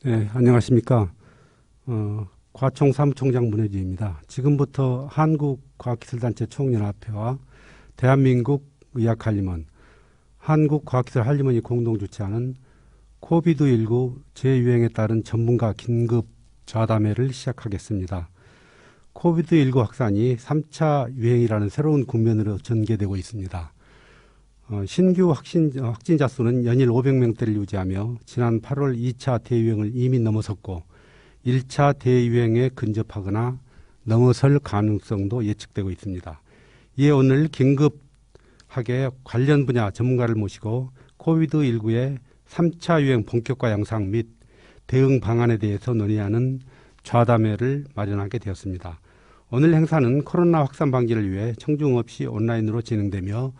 네, 안녕하십니까. 과총 사무총장 문혜주입니다. 지금부터 한국과학기술단체 총연합회와 대한민국 의학한림원, 한국과학기술한림원이 공동 주최하는 코비드19 재유행에 따른 전문가 긴급 좌담회를 시작하겠습니다. 코비드19 확산이 3차 유행이라는 새로운 국면으로 전개되고 있습니다. 신규 확진자 수는 연일 500명대를 유지하며 지난 8월 2차 대유행을 이미 넘어섰고 1차 대유행에 근접하거나 넘어설 가능성도 예측되고 있습니다. 이에 오늘 긴급하게 관련 분야 전문가를 모시고 코비드19의 3차 유행 본격화 양상 및 대응 방안에 대해서 논의하는 좌담회를 마련하게 되었습니다. 오늘 행사는 코로나 확산 방지를 위해 청중 없이 온라인으로 진행되며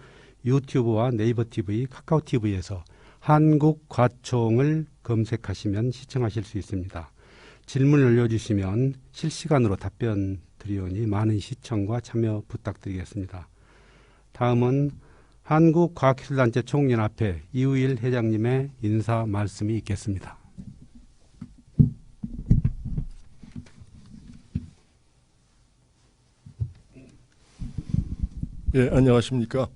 유튜브와 네이버 TV, 카카오 TV에서 한국과총을 검색하시면 시청하실 수 있습니다. 질문을 올려주시면 실시간으로 답변 드리오니 많은 시청과 참여 부탁드리겠습니다. 다음은 한국과학기술단체 총연합회 이우일 회장님의 인사 말씀이 있겠습니다. 예, 안녕하십니까.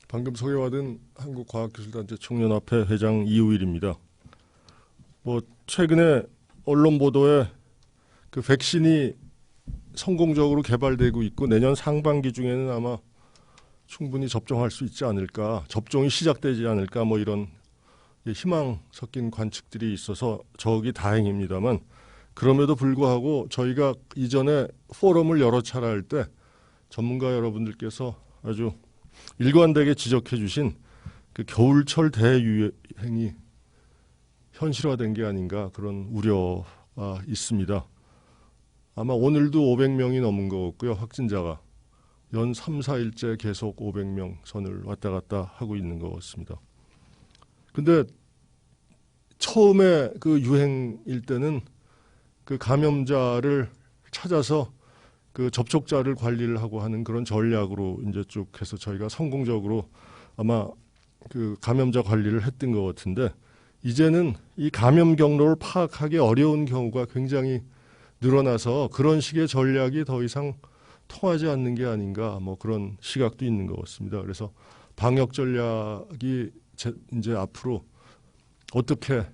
방금 소개받은 한국과학기술단체 총연합회 회장 이우일입니다. 최근에 언론 보도에 그 백신이 성공적으로 개발되고 있고 내년 상반기 중에는 아마 충분히 접종할 수 있지 않을까, 접종이 시작되지 않을까 이런 희망 섞인 관측들이 있어서 저기 다행입니다만, 그럼에도 불구하고 저희가 이전에 포럼을 여러 차례 할 때 전문가 여러분들께서 아주 일관되게 지적해 주신 그 겨울철 대유행이 현실화된 게 아닌가, 그런 우려가 있습니다. 아마 오늘도 500명이 넘은 것 같고요. 확진자가 연 3, 4일째 계속 500명 선을 왔다 갔다 하고 있는 것 같습니다. 근데 처음에 그 유행일 때는 그 감염자를 찾아서 그 접촉자를 관리를 하고 하는 그런 전략으로 이제 쭉 해서 저희가 성공적으로 아마 그 감염자 관리를 했던 것 같은데, 이제는 이 감염 경로를 파악하기 어려운 경우가 굉장히 늘어나서 그런 식의 전략이 더 이상 통하지 않는 게 아닌가, 그런 시각도 있는 것 같습니다. 그래서 방역 전략이 이제 앞으로 어떻게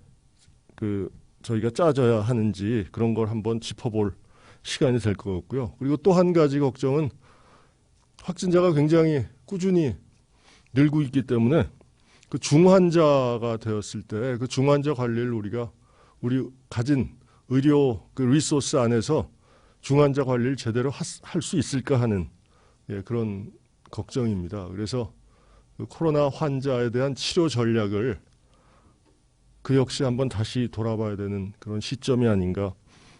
저희가 짜져야 하는지 그런 걸 한번 짚어볼 시간이 될 것 같고요. 그리고 또 한 가지 걱정은 확진자가 굉장히 꾸준히 늘고 있기 때문에 그 중환자가 되었을 때 그 중환자 관리를 우리 가진 의료 그 리소스 안에서 중환자 관리를 제대로 할 수 있을까 하는 그런 걱정입니다. 그래서 그 코로나 환자에 대한 치료 전략을 그 역시 한번 다시 돌아봐야 되는 그런 시점이 아닌가,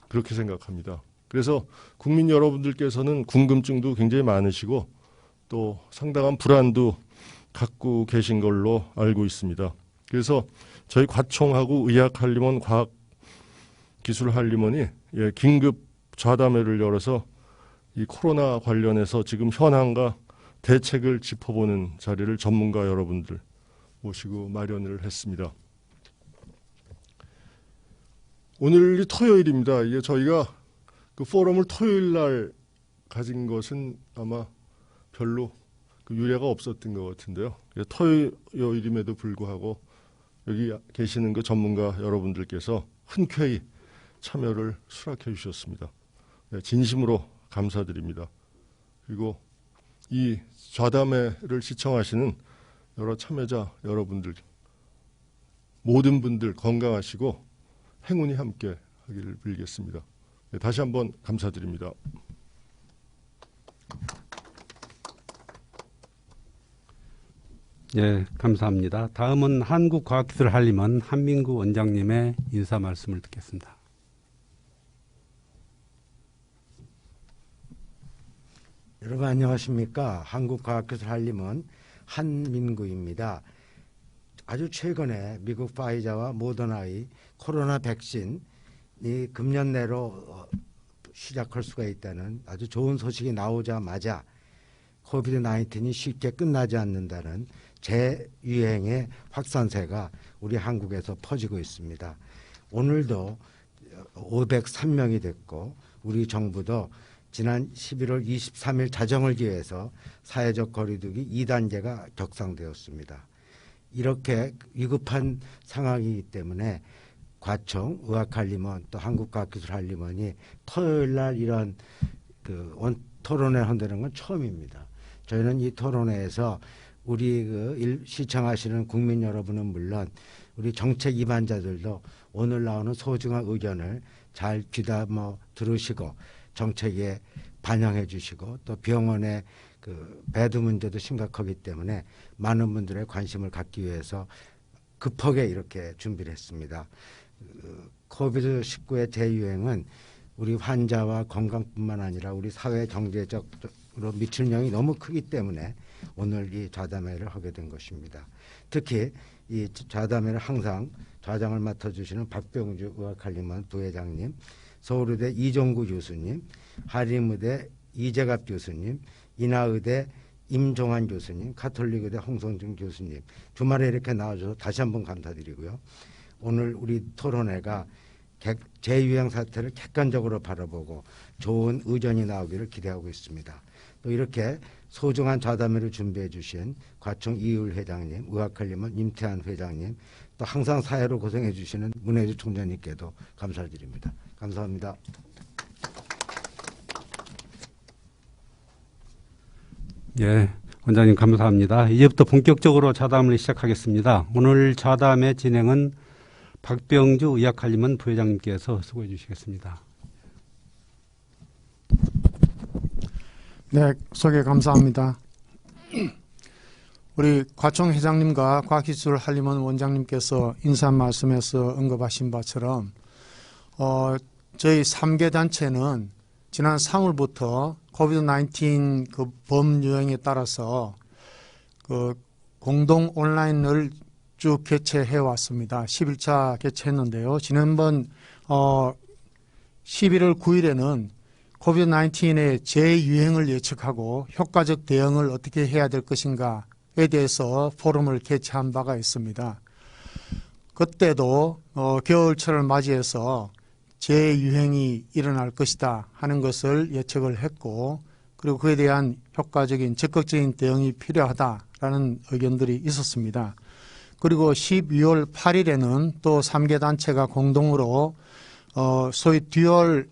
그렇게 생각합니다. 그래서 국민 여러분들께서는 궁금증도 굉장히 많으시고 또 상당한 불안도 갖고 계신 걸로 알고 있습니다. 그래서 저희 과총하고 의학한림원, 과학기술한림원이 긴급 좌담회를 열어서 이 코로나 관련해서 지금 현황과 대책을 짚어보는 자리를 전문가 여러분들 모시고 마련을 했습니다. 오늘이 토요일입니다. 이게 저희가 그 포럼을 토요일 날 가진 것은 아마 별로 그 유례가 없었던 것 같은데요. 토요일임에도 불구하고 여기 계시는 그 전문가 여러분들께서 흔쾌히 참여를 수락해 주셨습니다. 진심으로 감사드립니다. 그리고 이 좌담회를 시청하시는 여러 참여자 여러분들, 모든 분들 건강하시고 행운이 함께 하기를 빌겠습니다. 다시 한번 감사드립니다. 예, 감사합니다. 다음은 한국과학기술한림원 한민구 원장님의 인사 말씀을 듣겠습니다. 여러분 안녕하십니까. 한국과학기술한림원 한민구입니다. 아주 최근에 미국 파이자와 모더나의 코로나 백신이 금년 내로 시작할 수가 있다는 아주 좋은 소식이 나오자마자 코비드-19이 쉽게 끝나지 않는다는 재유행의 확산세가 우리 한국에서 퍼지고 있습니다. 오늘도 503명이 됐고 우리 정부도 지난 11월 23일 자정을 기해서 사회적 거리두기 2단계가 격상되었습니다. 이렇게 위급한 상황이기 때문에 과청, 의학한림원 또 한국과학기술한림원이 토요일 날 이런 토론회를 한다는 건 처음입니다. 저희는 이 토론회에서 우리 시청하시는 국민 여러분은 물론 우리 정책 입안자들도 오늘 나오는 소중한 의견을 잘 귀담아 들으시고 정책에 반영해 주시고 또 병원의 배드 문제도 심각하기 때문에 많은 분들의 관심을 갖기 위해서 급하게 이렇게 준비를 했습니다. 코비드19의 재유행은 우리 환자와 건강뿐만 아니라 우리 사회 경제적으로 미치는 영향이 너무 크기 때문에 오늘 이 좌담회를 하게 된 것입니다. 특히 이 좌담회를 항상 좌장을 맡아주시는 박병주 의학한림원 부회장님, 서울의대 이종구 교수님, 한림의대 이재갑 교수님, 인하의대 임종환 교수님, 가톨릭의대 홍성준 교수님 주말에 이렇게 나와줘서 다시 한번 감사드리고요. 오늘 우리 토론회가 재유행 사태를 객관적으로 바라보고 좋은 의견이 나오기를 기대하고 있습니다. 또 이렇게 소중한 좌담회를 준비해 주신 과청 이율 회장님, 의학한림원 임태한 회장님, 또 항상 사회로 고생해 주시는 문혜주 총장님께도 감사드립니다. 감사합니다. 예, 원장님 감사합니다. 이제부터 본격적으로 좌담을 시작하겠습니다. 오늘 좌담의 진행은 박병주 의학한림원 부회장님께서 수고해 주시겠습니다. 네, 소개 감사합니다. 우리 과청 회장님과 과학기술한림원 원장님께서 인사 말씀에서 언급하신 바처럼 저희 3개 단체는 지난 3월부터 코비드-19 범유행에 따라서 공동 온라인을 쭉 개최해 왔습니다. 11차 개최했는데요. 지난번 11월 9일에는 코비드-19의 재유행을 예측하고 효과적 대응을 어떻게 해야 될 것인가에 대해서 포럼을 개최한 바가 있습니다. 그때도 겨울철을 맞이해서 재유행이 일어날 것이다 하는 것을 예측을 했고, 그리고 그에 대한 효과적인 적극적인 대응이 필요하다라는 의견들이 있었습니다. 그리고 12월 8일에는 또 3개 단체가 공동으로 소위 듀얼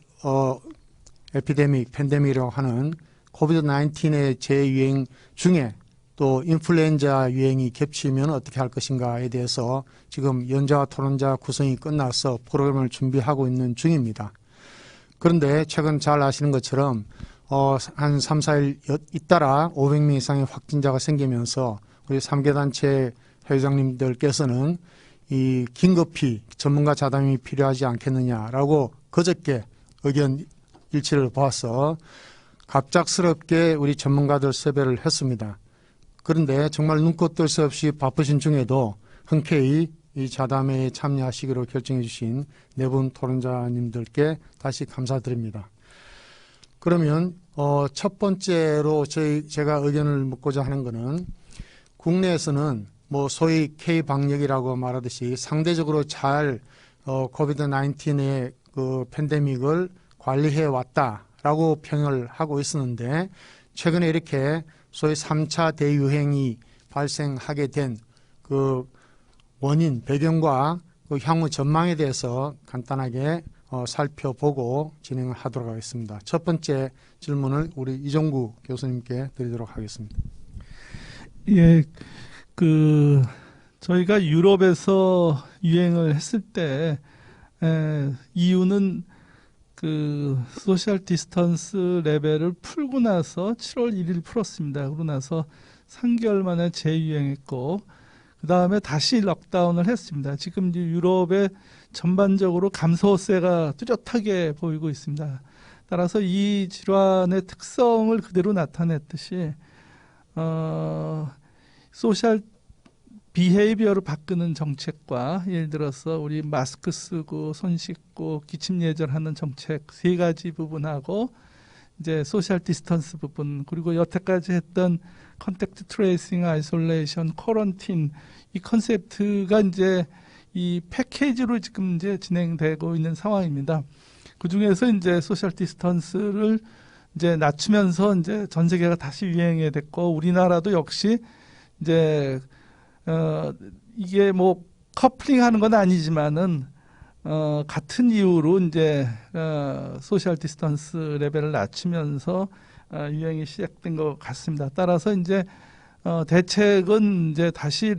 에피데믹, 팬데믹이라고 하는 코비드-19의 재유행 중에 또 인플루엔자 유행이 겹치면 어떻게 할 것인가에 대해서 지금 연자와 토론자 구성이 끝나서 프로그램을 준비하고 있는 중입니다. 그런데 최근 잘 아시는 것처럼 한 3, 4일 잇따라 500명 이상의 확진자가 생기면서 우리 3개 단체 회장님들께서는 이 긴급히 전문가 자담이 필요하지 않겠느냐라고 그저께 의견 일치를 봐서 갑작스럽게 우리 전문가들 섭외를 했습니다. 그런데 정말 눈코 뜰 새 없이 바쁘신 중에도 흔쾌히 이 자담회에 참여하시기로 결정해 주신 네 분 토론자님들께 다시 감사드립니다. 그러면 첫 번째로 제가 의견을 묻고자 하는 것은 국내에서는 소위 K-방역이라고 말하듯이 상대적으로 잘 코비드-19의 그 팬데믹을 관리해 왔다라고 평을 하고 있었는데, 최근에 이렇게 소위 3차 대유행이 발생하게 된 그 원인, 배경과 그 향후 전망에 대해서 간단하게 살펴보고 진행을 하도록 하겠습니다. 첫 번째 질문을 우리 이종구 교수님께 드리도록 하겠습니다. 예, 저희가 유럽에서 유행을 했을 때 이유는 소셜 디스턴스 레벨을 풀고 나서 7월 1일 풀었습니다. 그러고 나서 3개월 만에 재유행했고, 그 다음에 다시 록다운을 했습니다. 지금 이제 유럽에 전반적으로 감소세가 뚜렷하게 보이고 있습니다. 따라서 이 질환의 특성을 그대로 나타냈듯이 소셜 비헤이비어를 바꾸는 정책과, 예를 들어서 우리 마스크 쓰고 손 씻고 기침 예절하는 정책 세 가지 부분하고 이제 소셜 디스턴스 부분, 그리고 여태까지 했던 컨택트 트레이싱, 아이솔레이션, 쿼런틴, 이 컨셉트가 이제 이 패키지로 지금 이제 진행되고 있는 상황입니다. 그 중에서 이제 소셜 디스턴스를 이제 낮추면서 이제 전 세계가 다시 유행이 됐고 우리나라도 역시 이제 이게 뭐 커플링하는 건 아니지만은 같은 이유로 이제 소셜 디스턴스 레벨을 낮추면서 유행이 시작된 것 같습니다. 따라서 이제 대책은 이제 다시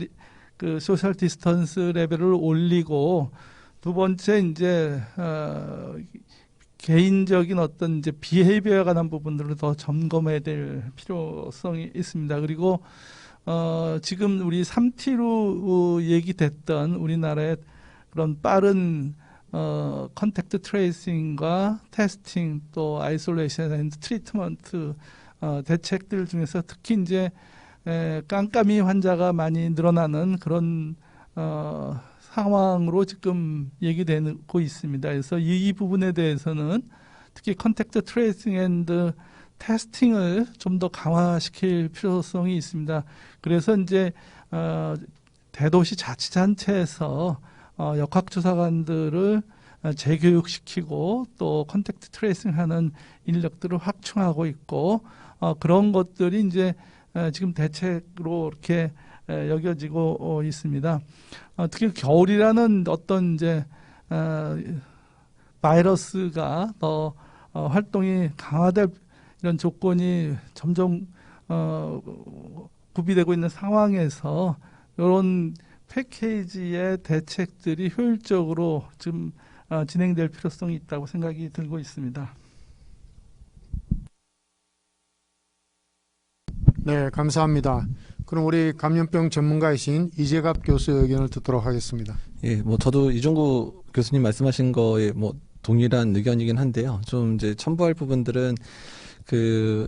그 소셜 디스턴스 레벨을 올리고 두 번째 이제 개인적인 어떤 이제 비헤이비어에 관한 부분들을 더 점검해야 될 필요성이 있습니다. 그리고 지금 우리 3T로 얘기됐던 우리나라의 그런 빠른 컨택트 트레이싱과 테스팅 또 아이솔레이션 앤드 트리트먼트 대책들 중에서 특히 이제 깜깜이 환자가 많이 늘어나는 그런 상황으로 지금 얘기되고 있습니다. 그래서 이 부분에 대해서는 특히 컨택트 트레이싱 앤드 테스팅을 좀 더 강화시킬 필요성이 있습니다. 그래서 이제 대도시 자치단체에서 역학조사관들을 재교육시키고 또 컨택트 트레이싱하는 인력들을 확충하고 있고 그런 것들이 이제 지금 대책으로 이렇게 여겨지고 있습니다. 특히 겨울이라는 어떤 이제 바이러스가 더 활동이 강화될 이런 조건이 점점 구비되고 있는 상황에서 이런 패키지의 대책들이 효율적으로 좀 진행될 필요성이 있다고 생각이 들고 있습니다. 네, 감사합니다. 그럼 우리 감염병 전문가이신 이재갑 교수의 의견을 듣도록 하겠습니다. 예, 뭐 저도 이종구 교수님 말씀하신 거에 뭐 동일한 의견이긴 한데요. 좀 이제 첨부할 부분들은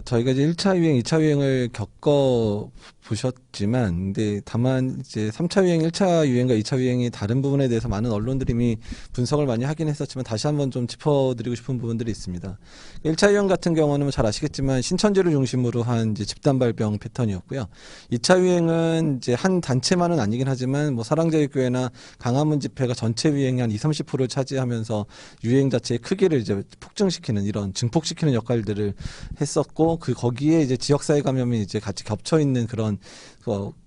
저희가 이제 1차 유행, 2차 유행을 겪어 보셨지만, 근데 다만 이제 3차 유행, 1차 유행과 2차 유행이 다른 부분에 대해서 많은 언론들이 이미 분석을 많이 하긴 했었지만 다시 한번 좀 짚어드리고 싶은 부분들이 있습니다. 1차 유행 같은 경우는 뭐 잘 아시겠지만 신천지를 중심으로 한 이제 집단 발병 패턴이었고요. 2차 유행은 이제 한 단체만은 아니긴 하지만 뭐 사랑제일교회나 강화문 집회가 전체 유행의 한 20-30%를 차지하면서 유행 자체의 크기를 이제 폭증시키는 이런 증폭시키는 역할들을 했었고 거기에 이제 지역사회 감염이 이제 같이 겹쳐 있는 그런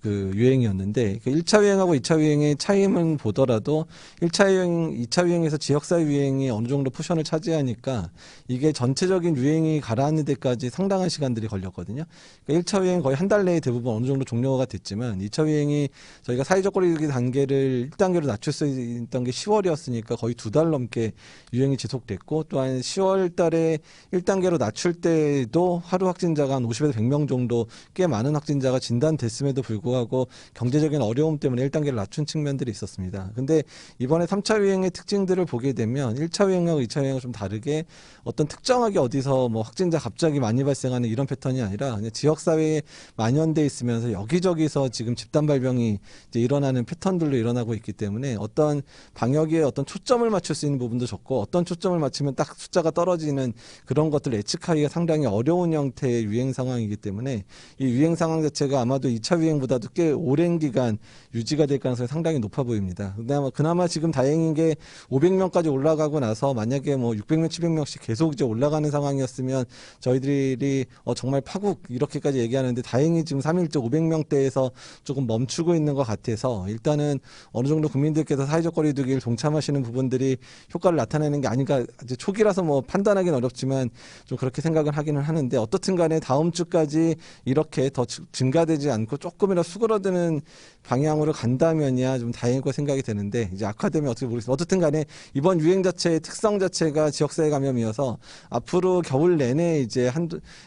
그 유행이었는데 1차 유행하고 2차 유행의 차이는 보더라도 1차 유행, 2차 유행에서 지역사회 유행이 어느 정도 포션을 차지하니까 이게 전체적인 유행이 가라앉는 데까지 상당한 시간들이 걸렸거든요. 그러니까 1차 유행 거의 한 달 내에 대부분 어느 정도 종료가 됐지만 2차 유행이 저희가 사회적 거리두기 단계를 1단계로 낮출 수 있던 게 10월이었으니까 거의 2달 넘게 유행이 지속됐고 또한 10월 달에 1단계로 낮출 때도 하루 확진자가 한 50에서 100명 정도 꽤 많은 확진자가 진단됐음에도 불구하고 경제적인 어려움 때문에 1단계를 낮춘 측면들이 있었습니다. 근데 이번에 3차 유행의 특징들을 보게 되면 1차 유행하고 2차 유행하고 좀 다르게 어떤 특정하게 어디서 뭐 확진자 갑자기 많이 발생하는 이런 패턴이 아니라 그냥 지역사회에 만연돼 있으면서 여기저기서 지금 집단 발병이 이제 일어나는 패턴들로 일어나고 있기 때문에 어떤 방역에 어떤 초점을 맞출 수 있는 부분도 적고 어떤 초점을 맞추면 딱 숫자가 떨어지는 그런 것들을 예측하기가 상당히 어려운 형태의 유행 상황이기 때문에 이 유행 상황 자체가 아마도 2차 유행보다도 꽤 오랜 기간 유지가 될 가능성이 상당히 높아 보입니다. 그나마 지금 다행인 게 500명까지 올라가고 나서 만약에 뭐 600명, 700명씩 계속 이제 올라가는 상황이었으면 저희들이 정말 파국 이렇게까지 얘기하는데 다행히 지금 3일째 500명대에서 조금 멈추고 있는 것 같아서 일단은 어느 정도 국민들께서 사회적 거리두기를 동참하시는 부분들이 효과를 나타내는 게 아닌가 이제 초기라서 뭐 판단하기는 어렵지만 좀 그렇게 생각을 하기는 하는데 어떻든 간에 다음 주까지 이렇게 더 증가되지 않고 조금이라도 수그러드는 방향으로 간다면이야 좀 다행일 거 생각이 되는데 이제 악화되면 어떻게 모르겠습니다. 어쨌든 간에 이번 유행 자체의 특성 자체가 지역사회 감염이어서 앞으로 겨울 내내 이제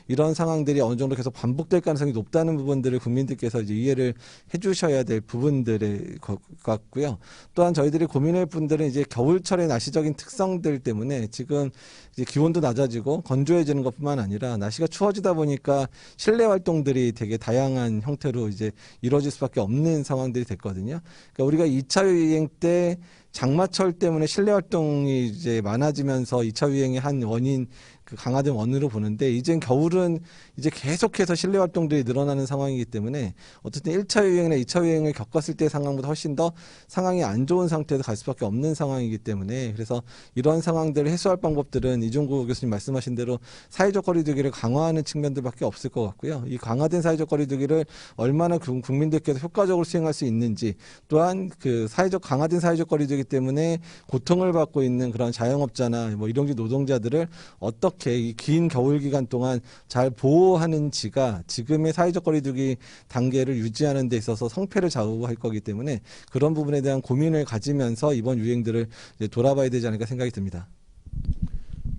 이런 상황들이 어느 정도 계속 반복될 가능성이 높다는 부분들을 국민들께서 이제 이해를 해주셔야 될 부분들의 것 같고요. 또한 저희들이 고민할 분들은 이제 겨울철의 날씨적인 특성들 때문에 지금 이제 기온도 낮아지고 건조해지는 것뿐만 아니라 날씨가 추워지다 보니까 실내 활동들이 되게 다양한 형태로 이제 이루어질 수밖에 없는 상황들이 됐거든요. 그러니까 우리가 2차 유행 때 장마철 때문에 실내 활동이 이제 많아지면서 2차 유행의 한 원인 그 강화된 원으로 보는데 이젠 겨울은 이제 계속해서 실내 활동들이 늘어나는 상황이기 때문에 어쨌든 1차 유행이나 2차 유행을 겪었을 때 상황보다 훨씬 더 상황이 안 좋은 상태에서 갈 수밖에 없는 상황이기 때문에 그래서 이런 상황들을 해소할 방법들은 이종구 교수님 말씀하신 대로 사회적 거리두기를 강화하는 측면들밖에 없을 것 같고요. 이 강화된 사회적 거리두기를 얼마나 국민들께서 효과적으로 수행할 수 있는지 또한 그 강화된 사회적 거리두기 때문에 고통을 받고 있는 그런 자영업자나 뭐 일용직 노동자들을 어떻게 이 긴 겨울 기간 동안 잘 보호하는지가 지금의 사회적 거리두기 단계를 유지하는 데 있어서 성패를 좌우할 거기 때문에 그런 부분에 대한 고민을 가지면서 이번 유행들을 이제 돌아봐야 되지 않을까 생각이 듭니다.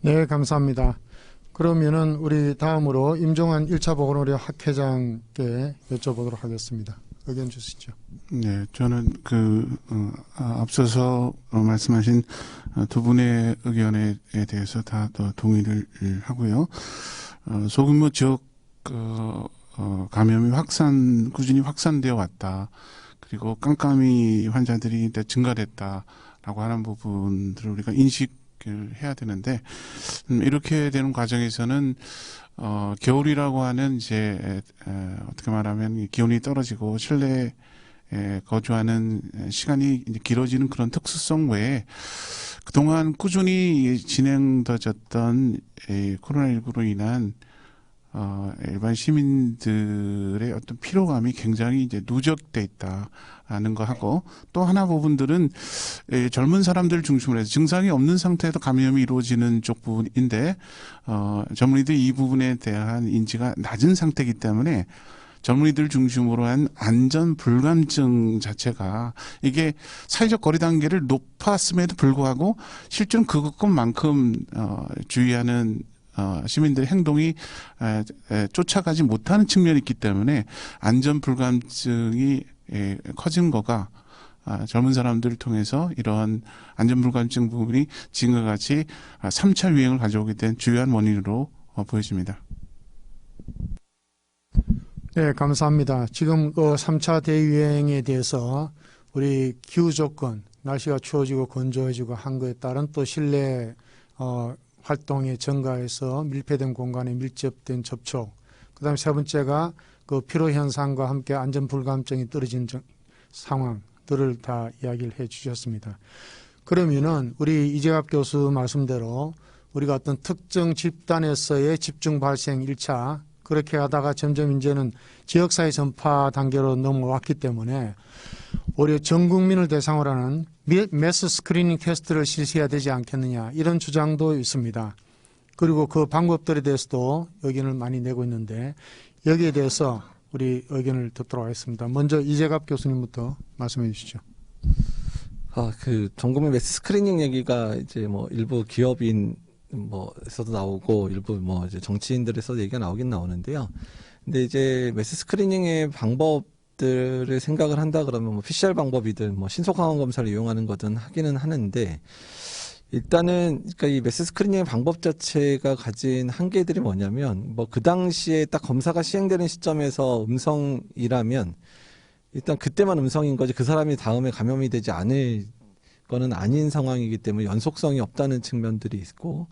네, 감사합니다. 그러면은 우리 다음으로 임종환 1차 보건의료 학회장께 여쭤보도록 하겠습니다. 의견 주시죠. 네, 저는 앞서서 말씀하신 두 분의 의견에 대해서 다 동의를 하고요. 소규모 지역 감염이 꾸준히 확산되어 왔다. 그리고 깜깜이 환자들이 증가됐다라고 하는 부분들을 우리가 인식을 해야 되는데 이렇게 되는 과정에서는 겨울이라고 하는 이제 어떻게 말하면 기온이 떨어지고 실내에 거주하는 시간이 이제 길어지는 그런 특수성 외에 그동안 꾸준히 진행되었던 코로나19로 인한 일반 시민들의 어떤 피로감이 굉장히 이제 누적돼 있다라는 거 하고 또 하나 부분들은 젊은 사람들 중심으로 해서 증상이 없는 상태에서 감염이 이루어지는 쪽 부분인데 젊은이들이 이 부분에 대한 인지가 낮은 상태이기 때문에 젊은이들 중심으로 한 안전 불감증 자체가 이게 사회적 거리 단계를 높았음에도 불구하고 실제는 그것만큼 주의하는 시민들의 행동이 쫓아가지 못하는 측면이 있기 때문에 안전 불감증이 커진 거가 젊은 사람들을 통해서 이러한 안전 불감증 부분이 지금과 같이 3차 유행을 가져오게 된 주요한 원인으로 보여집니다. 네, 감사합니다. 지금 3차 대유행에 대해서 우리 기후 조건, 날씨가 추워지고 건조해지고 한 거에 따른 또 실내 활동에 증가해서 밀폐된 공간에 밀접된 접촉, 그다음에 세 번째가 그 피로 현상과 함께 안전 불감증이 떨어진 상황들을 다 이야기를 해 주셨습니다. 그러면은 우리 이재갑 교수 말씀대로 우리가 어떤 특정 집단에서의 집중 발생 1차 그렇게 하다가 점점 이제는 지역사회 전파 단계로 넘어왔기 때문에 오히려 전 국민을 대상으로 하는 매스 스크리닝 테스트를 실시해야 되지 않겠느냐 이런 주장도 있습니다. 그리고 그 방법들에 대해서도 의견을 많이 내고 있는데 여기에 대해서 우리 의견을 듣도록 하겠습니다. 먼저 이재갑 교수님부터 말씀해 주시죠. 전 국민 매스 스크리닝 얘기가 이제 뭐 일부 기업인 에서도 나오고 일부 이제 정치인들에서도 얘기가 나오긴 나오는데요. 근데 이제 매스 스크리닝의 방법들을 생각을 한다 그러면 뭐 PCR 방법이든 신속 항원 검사를 이용하는 거든 하기는 하는데 일단은 그러니까 이 매스 스크리닝의 방법 자체가 가진 한계들이 뭐냐면 그 당시에 딱 검사가 시행되는 시점에서 음성이라면 일단 그때만 음성인 거지 그 사람이 다음에 감염이 되지 않을 거는 아닌 상황이기 때문에 연속성이 없다는 측면들이 있고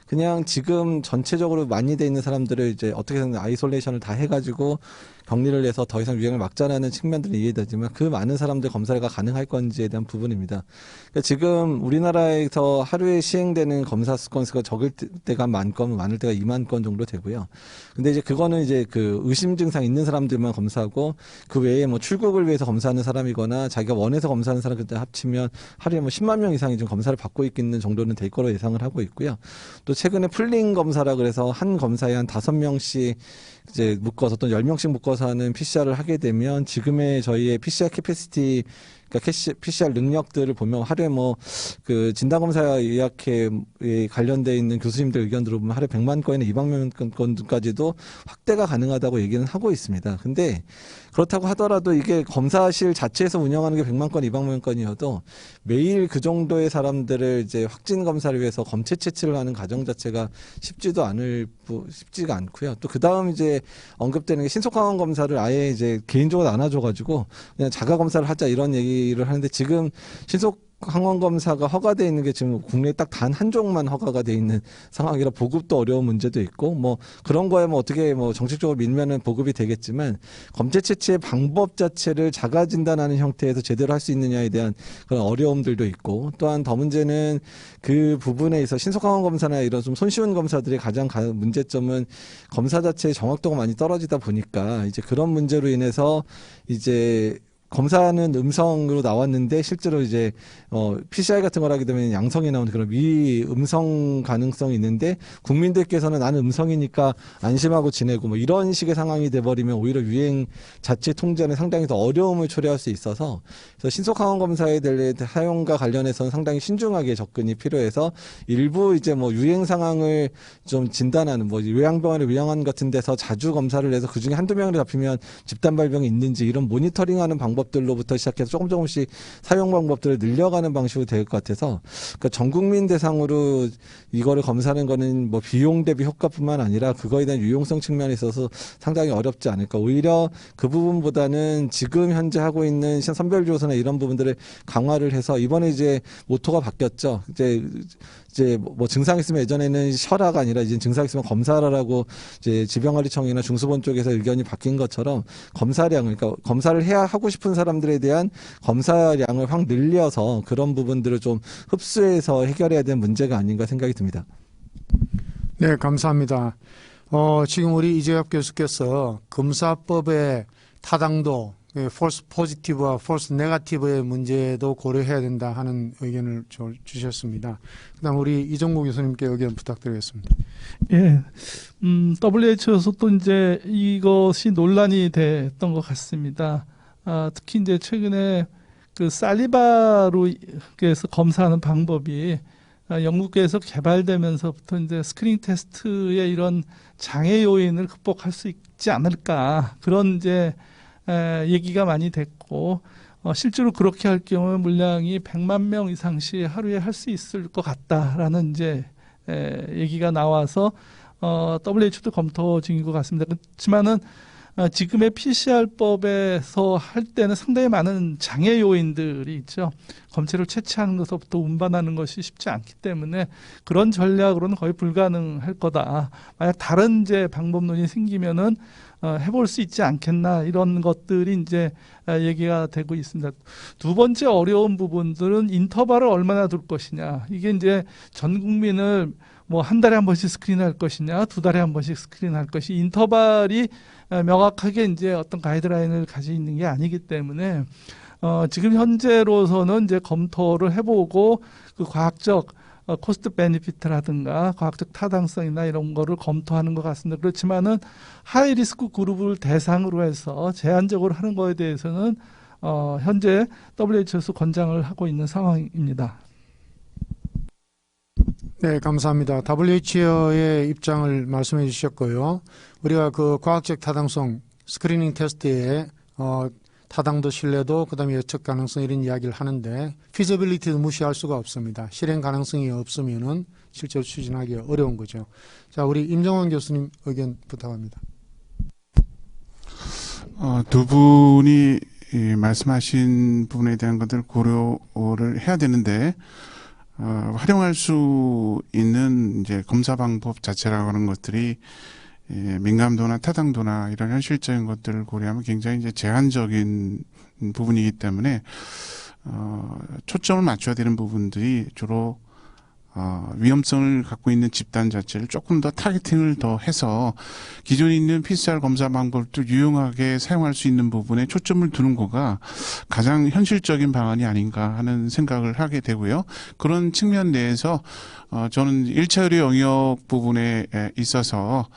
그냥 지금 전체적으로 많이 돼 있는 사람들을 이제 어떻게든 아이솔레이션을 다 해가지고 격리를 해서 더 이상 유행을 막자라는 측면들은 이해되지만 그 많은 사람들 검사가 가능할 건지에 대한 부분입니다. 그러니까 지금 우리나라에서 하루에 시행되는 검사 건수가 적을 때가 많을 때가 2만 건 정도 되고요. 근데 이제 그거는 이제 그 의심 증상 있는 사람들만 검사하고 그 외에 출국을 위해서 검사하는 사람이거나 자기가 원해서 검사하는 사람 그때 합치면 하루에 10만 명 이상이 좀 검사를 받고 있는 정도는 될 거로 예상을 하고 있고요. 또 최근에 풀링 검사라 그래서 한 검사에 한 5명씩 이제 묶어서 또 10명씩 묶어서 하는 PCR을 하게 되면 지금의 저희의 PCR 캐패시티 그러니까 PCR 능력들을 보면 하루에 그 진단검사 예약에 관련돼 있는 교수님들 의견 들어보면 하루에 100만 건이나 200만 건까지도 확대가 가능하다고 얘기는 하고 있습니다. 근데 그렇다고 하더라도 이게 검사실 자체에서 운영하는 게 100만 건, 200만 건이어도 매일 그 정도의 사람들을 이제 확진 검사를 위해서 검체 채취를 하는 과정 자체가 쉽지가 않고요. 또 그 다음 이제 언급되는 게 신속항원 검사를 아예 이제 개인적으로 나눠줘가지고 그냥 자가 검사를 하자 이런 얘기를 하는데 지금 신속 항원 검사가 허가돼 있는 게 지금 국내에 딱 단 한 종만 허가가 돼 있는 상황이라 보급도 어려운 문제도 있고 뭐 그런 거에 뭐 어떻게 뭐 정책적으로 밀면은 보급이 되겠지만 검체 채취의 방법 자체를 자가 진단하는 형태에서 제대로 할 수 있느냐에 대한 그런 어려움들도 있고 또한 더 문제는 그 부분에 있어 신속항원 검사나 이런 좀 손쉬운 검사들의 가장 문제점은 검사 자체의 정확도가 많이 떨어지다 보니까 이제 그런 문제로 인해서 이제 검사는 음성으로 나왔는데 실제로 이제 PCR 같은 걸 하게 되면 양성이 나오는 그런 미음성 가능성이 있는데 국민들께서는 나는 음성이니까 안심하고 지내고 뭐 이런 식의 상황이 돼버리면 오히려 유행 자체 통제는 상당히 더 어려움을 초래할 수 있어서 그래서 신속항원 검사에 대한 사용과 관련해서는 상당히 신중하게 접근이 필요해서 일부 이제 뭐 유행 상황을 좀 진단하는 뭐 요양병원의 요양원 같은 데서 자주 검사를 해서 그중에 한두 명이 잡히면 집단 발병이 있는지 이런 모니터링하는 방법들로부터 시작해서 조금씩 사용 방법들을 늘려가는 방식으로 될 것 같아서 그러니까 전 국민 대상으로 이거를 검사하는 거는 뭐 비용 대비 효과뿐만 아니라 그거에 대한 유용성 측면에 있어서 상당히 어렵지 않을까. 오히려 그 부분보다는 지금 현재 하고 있는 선별조사나 이런 부분들을 강화를 해서 이번에 이제 모토가 바뀌었죠. 이제 뭐 증상 있으면 예전에는 셔라가 아니라 이제 증상 있으면 검사라라고 이제 질병관리청이나 중수본 쪽에서 의견이 바뀐 것처럼 검사량을 그러니까 검사를 해야 하고 싶은 사람들에 대한 검사량을 확 늘려서 그런 부분들을 좀 흡수해서 해결해야 되는 문제가 아닌가 생각이 듭니다. 네, 감사합니다. 지금 우리 이재엽 교수께서 검사법의 타당도, false positive와 false negative의 문제도 고려해야 된다 하는 의견을 주셨습니다. 그다음 우리 이종국 교수님께 의견 부탁드리겠습니다. 예, WHO에서 또 이제 이것이 논란이 됐던 것 같습니다. 특히 이제 최근에 그 살리바로 해서 검사하는 방법이 영국에서 개발되면서부터 이제 스크린 테스트의 이런 장애 요인을 극복할 수 있지 않을까 그런 이제 얘기가 많이 됐고 실제로 그렇게 할 경우 물량이 100만 명 이상씩 하루에 할 수 있을 것 같다라는 이제 얘기가 나와서 WHO도 검토 중인 것 같습니다. 그렇지만은 지금의 PCR법에서 할 때는 상당히 많은 장애 요인들이 있죠. 검체를 채취하는 것부터 운반하는 것이 쉽지 않기 때문에 그런 전략으로는 거의 불가능할 거다. 만약 다른 이제 방법론이 생기면은 해볼 수 있지 않겠나 이런 것들이 이제 얘기가 되고 있습니다. 두 번째 어려운 부분들은 인터벌을 얼마나 둘 것이냐. 이게 이제 전 국민을 뭐 한 달에 한 번씩 스크린할 것이냐, 두 달에 한 번씩 스크린할 것이 인터벌이 명확하게 이제 어떤 가이드라인을 가지고 있는 게 아니기 때문에 지금 현재로서는 이제 검토를 해보고 그 과학적 코스트 베니피트라든가 과학적 타당성이나 이런 거를 검토하는 것 같습니다. 그렇지만은 하이 리스크 그룹을 대상으로 해서 제한적으로 하는 거에 대해서는 현재 WHO에서 권장을 하고 있는 상황입니다. 네, 감사합니다. WHO의 입장을 말씀해 주셨고요. 우리가 그 과학적 타당성 스크리닝 테스트의 타당도 신뢰도 그다음에 예측 가능성 이런 이야기를 하는데 피저빌리티도 무시할 수가 없습니다. 실행 가능성이 없으면은 실제로 추진하기 어려운 거죠. 자, 우리 임정원 교수님 의견 부탁합니다. 두 분이 말씀하신 부분에 대한 것들 고려를 해야 되는데 활용할 수 있는 이제 검사 방법 자체라고 하는 것들이 민감도나 타당도나 이런 현실적인 것들을 고려하면 굉장히 이제 제한적인 부분이기 때문에 초점을 맞춰야 되는 부분들이 주로 위험성을 갖고 있는 집단 자체를 조금 더 타겟팅을 더 해서 기존에 있는 PCR 검사 방법도 유용하게 사용할 수 있는 부분에 초점을 두는 거가 가장 현실적인 방안이 아닌가 하는 생각을 하게 되고요. 그런 측면 내에서 저는 1차 의료 영역 부분에 있어서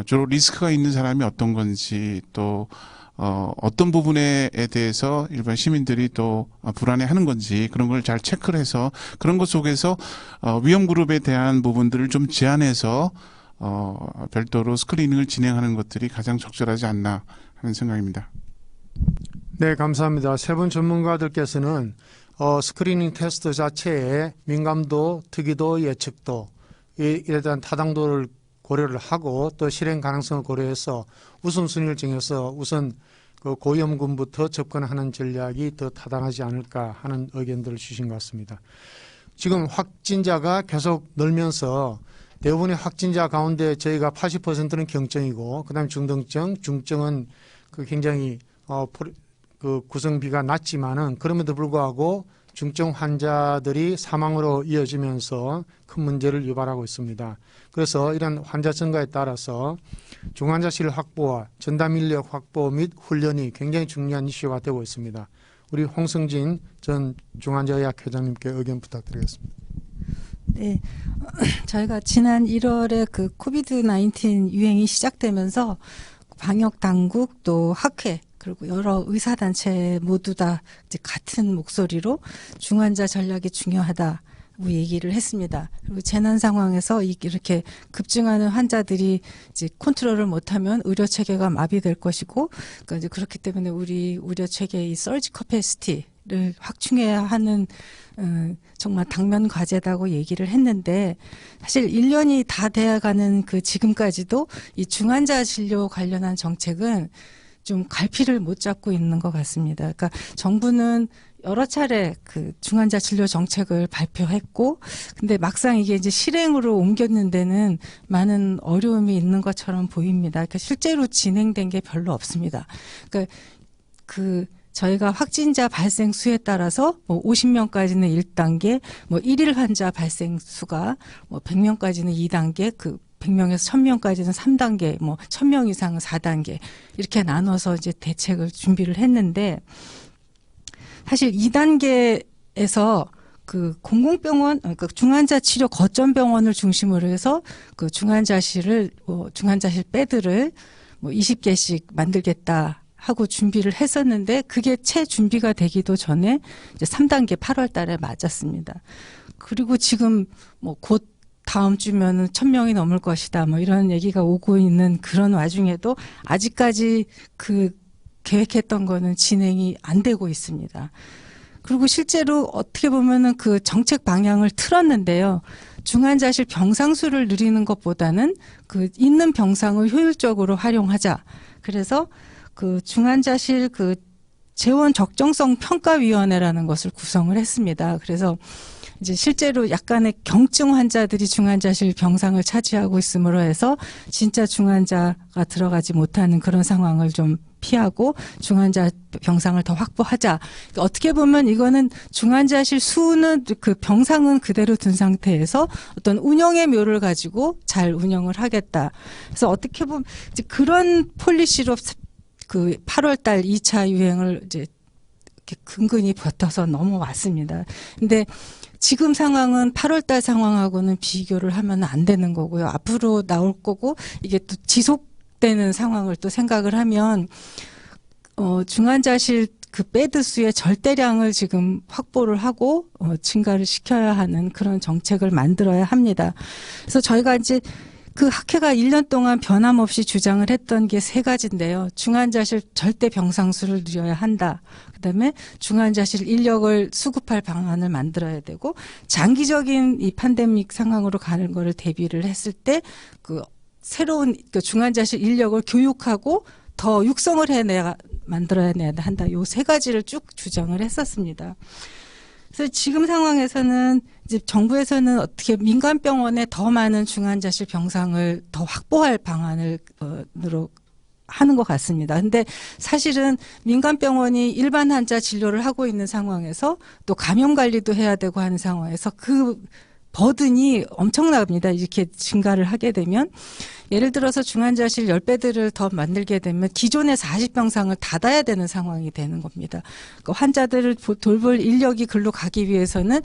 주로 리스크가 있는 사람이 어떤 건지 또 어떤 부분에 대해서 일반 시민들이 또 불안해하는 건지 그런 걸 잘 체크를 해서 그런 것 속에서 위험 그룹에 대한 부분들을 좀 제한해서 별도로 스크리닝을 진행하는 것들이 가장 적절하지 않나 하는 생각입니다. 네, 감사합니다. 세 분 전문가들께서는 스크리닝 테스트 자체의 민감도, 특이도, 예측도 이에 대한 타당도를 고려를 하고 또 실행 가능성을 고려해서 우선순위를 정해서 우선 그 고위험군부터 접근하는 전략이 더 타당하지 않을까 하는 의견들을 주신 것 같습니다. 지금 확진자가 계속 늘면서 대부분의 확진자 가운데 저희가 80%는 경증이고 그다음 중등증, 중증은 그 굉장히 그 구성비가 낮지만은 그럼에도 불구하고 중증 환자들이 사망으로 이어지면서 큰 문제를 유발하고 있습니다. 그래서 이런 환자 증가에 따라서 중환자실 확보와 전담 인력 확보 및 훈련이 굉장히 중요한 이슈가 되고 있습니다. 우리 홍승진 전 중환자의학 회장님께 의견 부탁드리겠습니다. 네, 저희가 지난 1월에 그 코비드-19 유행이 시작되면서 방역 당국 또 학회 그리고 여러 의사단체 모두 다 이제 같은 목소리로 중환자 전략이 중요하다고 얘기를 했습니다. 그리고 재난 상황에서 이렇게 급증하는 환자들이 이제 컨트롤을 못하면 의료 체계가 마비될 것이고, 그러니까 이제 그렇기 때문에 우리 의료 체계의 이 서지 커패시티를 확충해야 하는 정말 당면 과제다고 얘기를 했는데, 사실 1년이 다 돼가는 그 지금까지도 이 중환자 진료 관련한 정책은 좀 갈피를 못 잡고 있는 것 같습니다. 그러니까 정부는 여러 차례 그 중환자 진료 정책을 발표했고, 근데 막상 이게 이제 실행으로 옮겼는 데는 많은 어려움이 있는 것처럼 보입니다. 그러니까 실제로 진행된 게 별로 없습니다. 그러니까 저희가 확진자 발생 수에 따라서 뭐 50명까지는 1단계, 뭐 1일 환자 발생 수가 뭐 100명까지는 2단계, 그 100명에서 1000명까지는 3단계, 뭐 1000명 이상은 4단계 이렇게 나눠서 이제 대책을 준비를 했는데, 사실 2단계에서 그 공공병원, 그러니까 중환자 치료 거점 병원을 중심으로 해서 그 중환자실 베드를 뭐 20개씩 만들겠다 하고 준비를 했었는데, 그게 채 준비가 되기도 전에 이제 3단계 8월 달에 맞았습니다. 그리고 지금 뭐 곧 다음 주면은 1000명이 넘을 것이다, 뭐 이런 얘기가 오고 있는 그런 와중에도 아직까지 그 계획했던 거는 진행이 안 되고 있습니다. 그리고 실제로 어떻게 보면은 그 정책 방향을 틀었는데요. 중환자실 병상수를 늘리는 것보다는 그 있는 병상을 효율적으로 활용하자. 그래서 그 중환자실 그 재원 적정성 평가위원회라는 것을 구성을 했습니다. 그래서 이제 실제로 약간의 경증 환자들이 중환자실 병상을 차지하고 있으므로 해서 진짜 중환자가 들어가지 못하는 그런 상황을 좀 피하고 중환자 병상을 더 확보하자. 어떻게 보면 이거는 중환자실 수는 그 병상은 그대로 둔 상태에서 어떤 운영의 묘를 가지고 잘 운영을 하겠다. 그래서 어떻게 보면 이제 그런 폴리시로 그 8월 달 2차 유행을 이제 이렇게 근근히 버텨서 넘어왔습니다. 근데 지금 상황은 8월 달 상황하고는 비교를 하면 안 되는 거고요. 앞으로 나올 거고, 이게 또 지속되는 상황을 또 생각을 하면 중환자실 그 베드 수의 절대량을 지금 확보를 하고 증가를 시켜야 하는 그런 정책을 만들어야 합니다. 그래서 저희가 이제 그 학회가 1년 동안 변함없이 주장을 했던 게 3가지인데요. 중환자실 절대 병상수를 늘려야 한다. 그다음에 중환자실 인력을 수급할 방안을 만들어야 되고, 장기적인 이 팬데믹 상황으로 가는 거를 대비를 했을 때 그 새로운 그 중환자실 인력을 교육하고 더 육성을 만들어야 한다. 요 3가지를 쭉 주장을 했었습니다. 그래서 지금 상황에서는 이제 정부에서는 어떻게 민간 병원에 더 많은 중환자실 병상을 더 확보할 방안으로 하는 것 같습니다. 근데 사실은 민간 병원이 일반 환자 진료를 하고 있는 상황에서 또 감염 관리도 해야 되고 하는 상황에서 그 버든이 엄청납니다. 이렇게 증가를 하게 되면, 예를 들어서 중환자실 10배들을 더 만들게 되면 기존의 40병상을 닫아야 되는 상황이 되는 겁니다. 그러니까 환자들을 돌볼 인력이 글로 가기 위해서는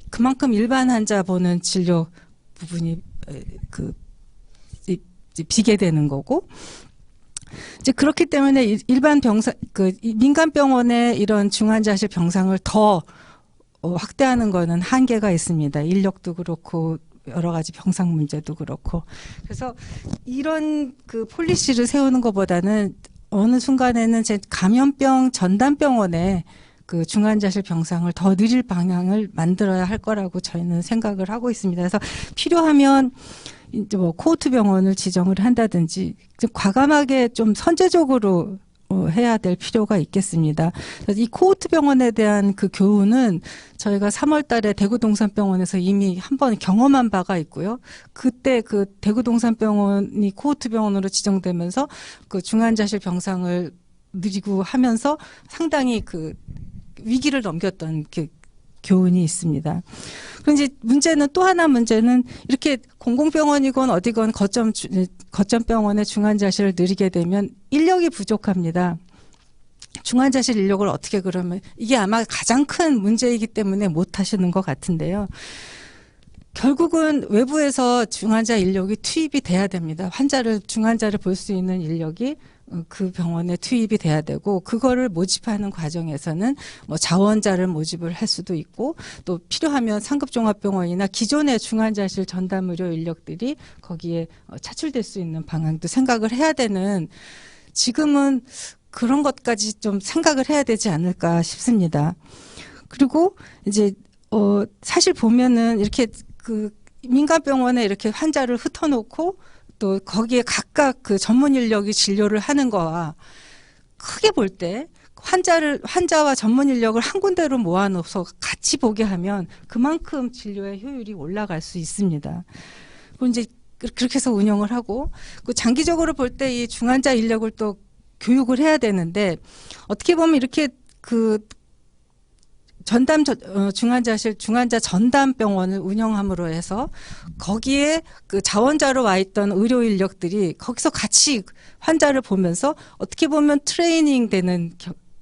그만큼 일반 환자 보는 진료 부분이 비게 되는 거고, 이제 그렇기 때문에 일반 병상, 민간 병원의 이런 중환자실 병상을 더 확대하는 거는 한계가 있습니다. 인력도 그렇고 여러 가지 병상 문제도 그렇고. 그래서 이런 그 폴리시를 세우는 것보다는 어느 순간에는 제 감염병 전담병원에 그 중환자실 병상을 더 늘릴 방향을 만들어야 할 거라고 저희는 생각을 하고 있습니다. 그래서 필요하면 이제 뭐 코호트 병원을 지정을 한다든지 좀 과감하게 좀 선제적으로 해야 될 필요가 있겠습니다. 그래서 이 코호트 병원에 대한 그 교훈은 저희가 3월 달에 대구동산병원에서 이미 한번 경험한 바가 있고요. 그때 그 대구동산병원이 코호트 병원으로 지정되면서 그 중환자실 병상을 늘리고 하면서 상당히 그 위기를 넘겼던 그 교훈이 있습니다. 그런데 이제 문제는 또 하나 문제는 이렇게 공공병원이건 어디건 거점병원의 중환자실을 늘리게 되면 인력이 부족합니다. 중환자실 인력을 어떻게 그러면 이게 아마 가장 큰 문제이기 때문에 못 하시는 것 같은데요. 결국은 외부에서 중환자 인력이 투입이 돼야 됩니다. 중환자를 볼 수 있는 인력이 그 병원에 투입이 돼야 되고 그거를 모집하는 과정에서는 뭐 자원자를 모집을 할 수도 있고 또 필요하면 상급종합병원이나 기존의 중환자실 전담 의료 인력들이 거기에 차출될 수 있는 방향도 생각을 해야 되는 지금은 그런 것까지 좀 생각을 해야 되지 않을까 싶습니다. 그리고 이제 사실 보면은 이렇게 그 민간병원에 이렇게 환자를 흩어놓고 또 거기에 각각 그 전문 인력이 진료를 하는 거와 크게 볼 때 환자와 전문 인력을 한 군데로 모아놓아서 같이 보게 하면 그만큼 진료의 효율이 올라갈 수 있습니다. 그리고 이제 그렇게 해서 운영을 하고 그 장기적으로 볼 때 이 중환자 인력을 또 교육을 해야 되는데 어떻게 보면 이렇게 그 중환자 전담 병원을 운영함으로 해서 거기에 그 자원자로 와 있던 의료 인력들이 거기서 같이 환자를 보면서 어떻게 보면 트레이닝 되는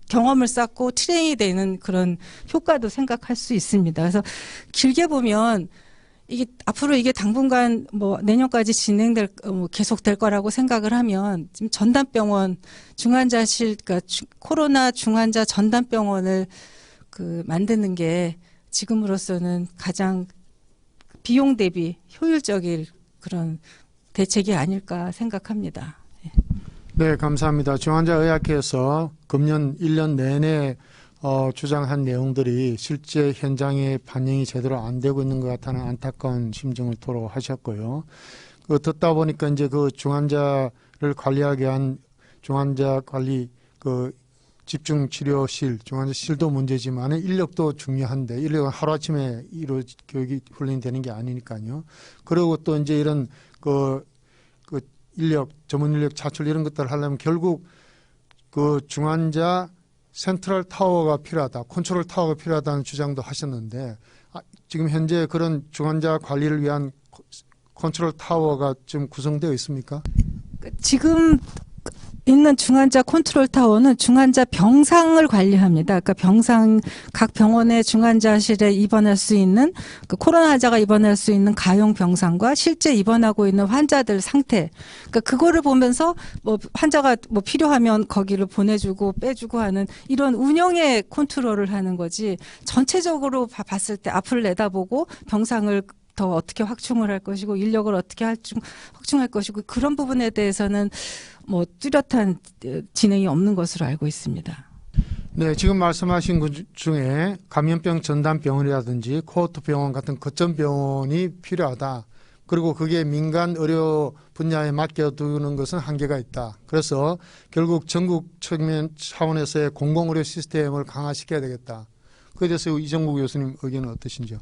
경험을 쌓고 트레이닝이 되는 그런 효과도 생각할 수 있습니다. 그래서 길게 보면 앞으로 이게 당분간 뭐 내년까지 계속될 거라고 생각을 하면 지금 전담병원 그러니까 코로나 중환자 전담병원을 만드는 게 지금으로서는 가장 비용 대비 효율적인 그런 대책이 아닐까 생각합니다. 네, 감사합니다. 중환자의학회에서 금년 1년 내내 주장한 내용들이 실제 현장에 반영이 제대로 안 되고 있는 것 같다는 안타까운 심정을 토로하셨고요. 듣다 보니까 이제 그 중환자를 관리하게 한 중환자 관리 집중치료실, 중환자실도 문제지만 인력도 중요한데 인력은 하루아침에 교육이 훈련되는 게 아니니까요. 그리고 또 이제 이런 인력, 전문 인력 차출 이런 것들을 하려면 결국 그 중환자 센트럴 타워가 필요하다, 컨트롤 타워가 필요하다는 주장도 하셨는데 지금 현재 그런 중환자 관리를 위한 컨트롤 타워가 좀 구성되어 있습니까? 지금 있는 중환자 컨트롤 타워는 중환자 병상을 관리합니다. 그러니까 각 병원의 중환자실에 입원할 수 있는 코로나 환자가 입원할 수 있는 가용 병상과 실제 입원하고 있는 환자들 상태. 그러니까 그거를 보면서 뭐 환자가 뭐 필요하면 거기를 보내주고 빼주고 하는 이런 운영의 컨트롤을 하는 거지. 전체적으로 봤을 때 앞을 내다보고 병상을 더 어떻게 확충을 할 것이고 인력을 어떻게 확충할 것이고 그런 부분에 대해서는 뭐 뚜렷한 진행이 없는 것으로 알고 있습니다. 네, 지금 말씀하신 것 중에 감염병 전담병원이라든지 코호트 병원 같은 거점 병원이 필요하다. 그리고 그게 민간 의료 분야에 맡겨두는 것은 한계가 있다. 그래서 결국 전국 차원에서의 공공의료 시스템을 강화시켜야 되겠다. 그에 대해서 이정국 교수님 의견은 어떠신지요?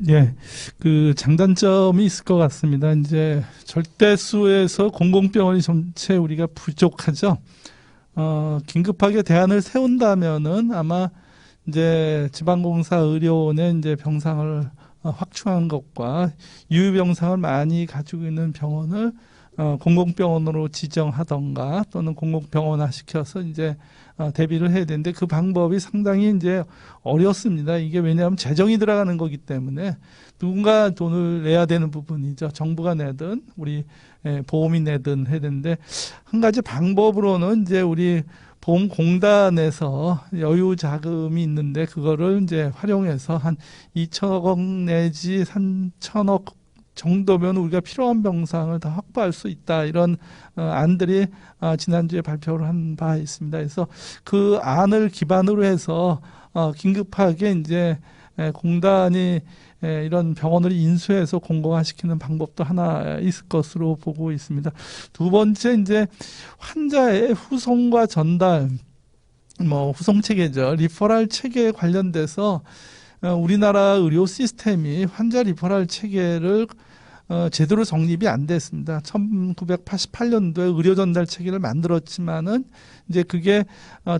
예, 그 장단점이 있을 것 같습니다. 이제 절대수에서 공공병원이 전체 우리가 부족하죠. 긴급하게 대안을 세운다면은 아마 이제 지방공사 의료원에 이제 병상을 확충한 것과 유휴병상을 많이 가지고 있는 병원을 공공병원으로 지정하던가 또는 공공병원화 시켜서 이제 대비를 해야 되는데 그 방법이 상당히 이제 어렵습니다. 이게 왜냐하면 재정이 들어가는 거기 때문에 누군가 돈을 내야 되는 부분이죠. 정부가 내든 우리 보험이 내든 해야 되는데 한 가지 방법으로는 이제 우리 보험공단에서 여유 자금이 있는데 그거를 이제 활용해서 한 2천억 원 내지 3천억 정도면 우리가 필요한 병상을 다 확보할 수 있다. 이런 안들이 지난주에 발표를 한 바 있습니다. 그래서 그 안을 기반으로 해서 긴급하게 이제 공단이 이런 병원을 인수해서 공공화시키는 방법도 하나 있을 것으로 보고 있습니다. 두 번째 이제 환자의 후송과 전달, 후송 체계죠. 리퍼럴 체계에 관련돼서 우리나라 의료 시스템이 환자 리퍼럴 체계를 제대로 정립이 안 됐습니다. 1988년도에 의료 전달 체계를 만들었지만은 이제 그게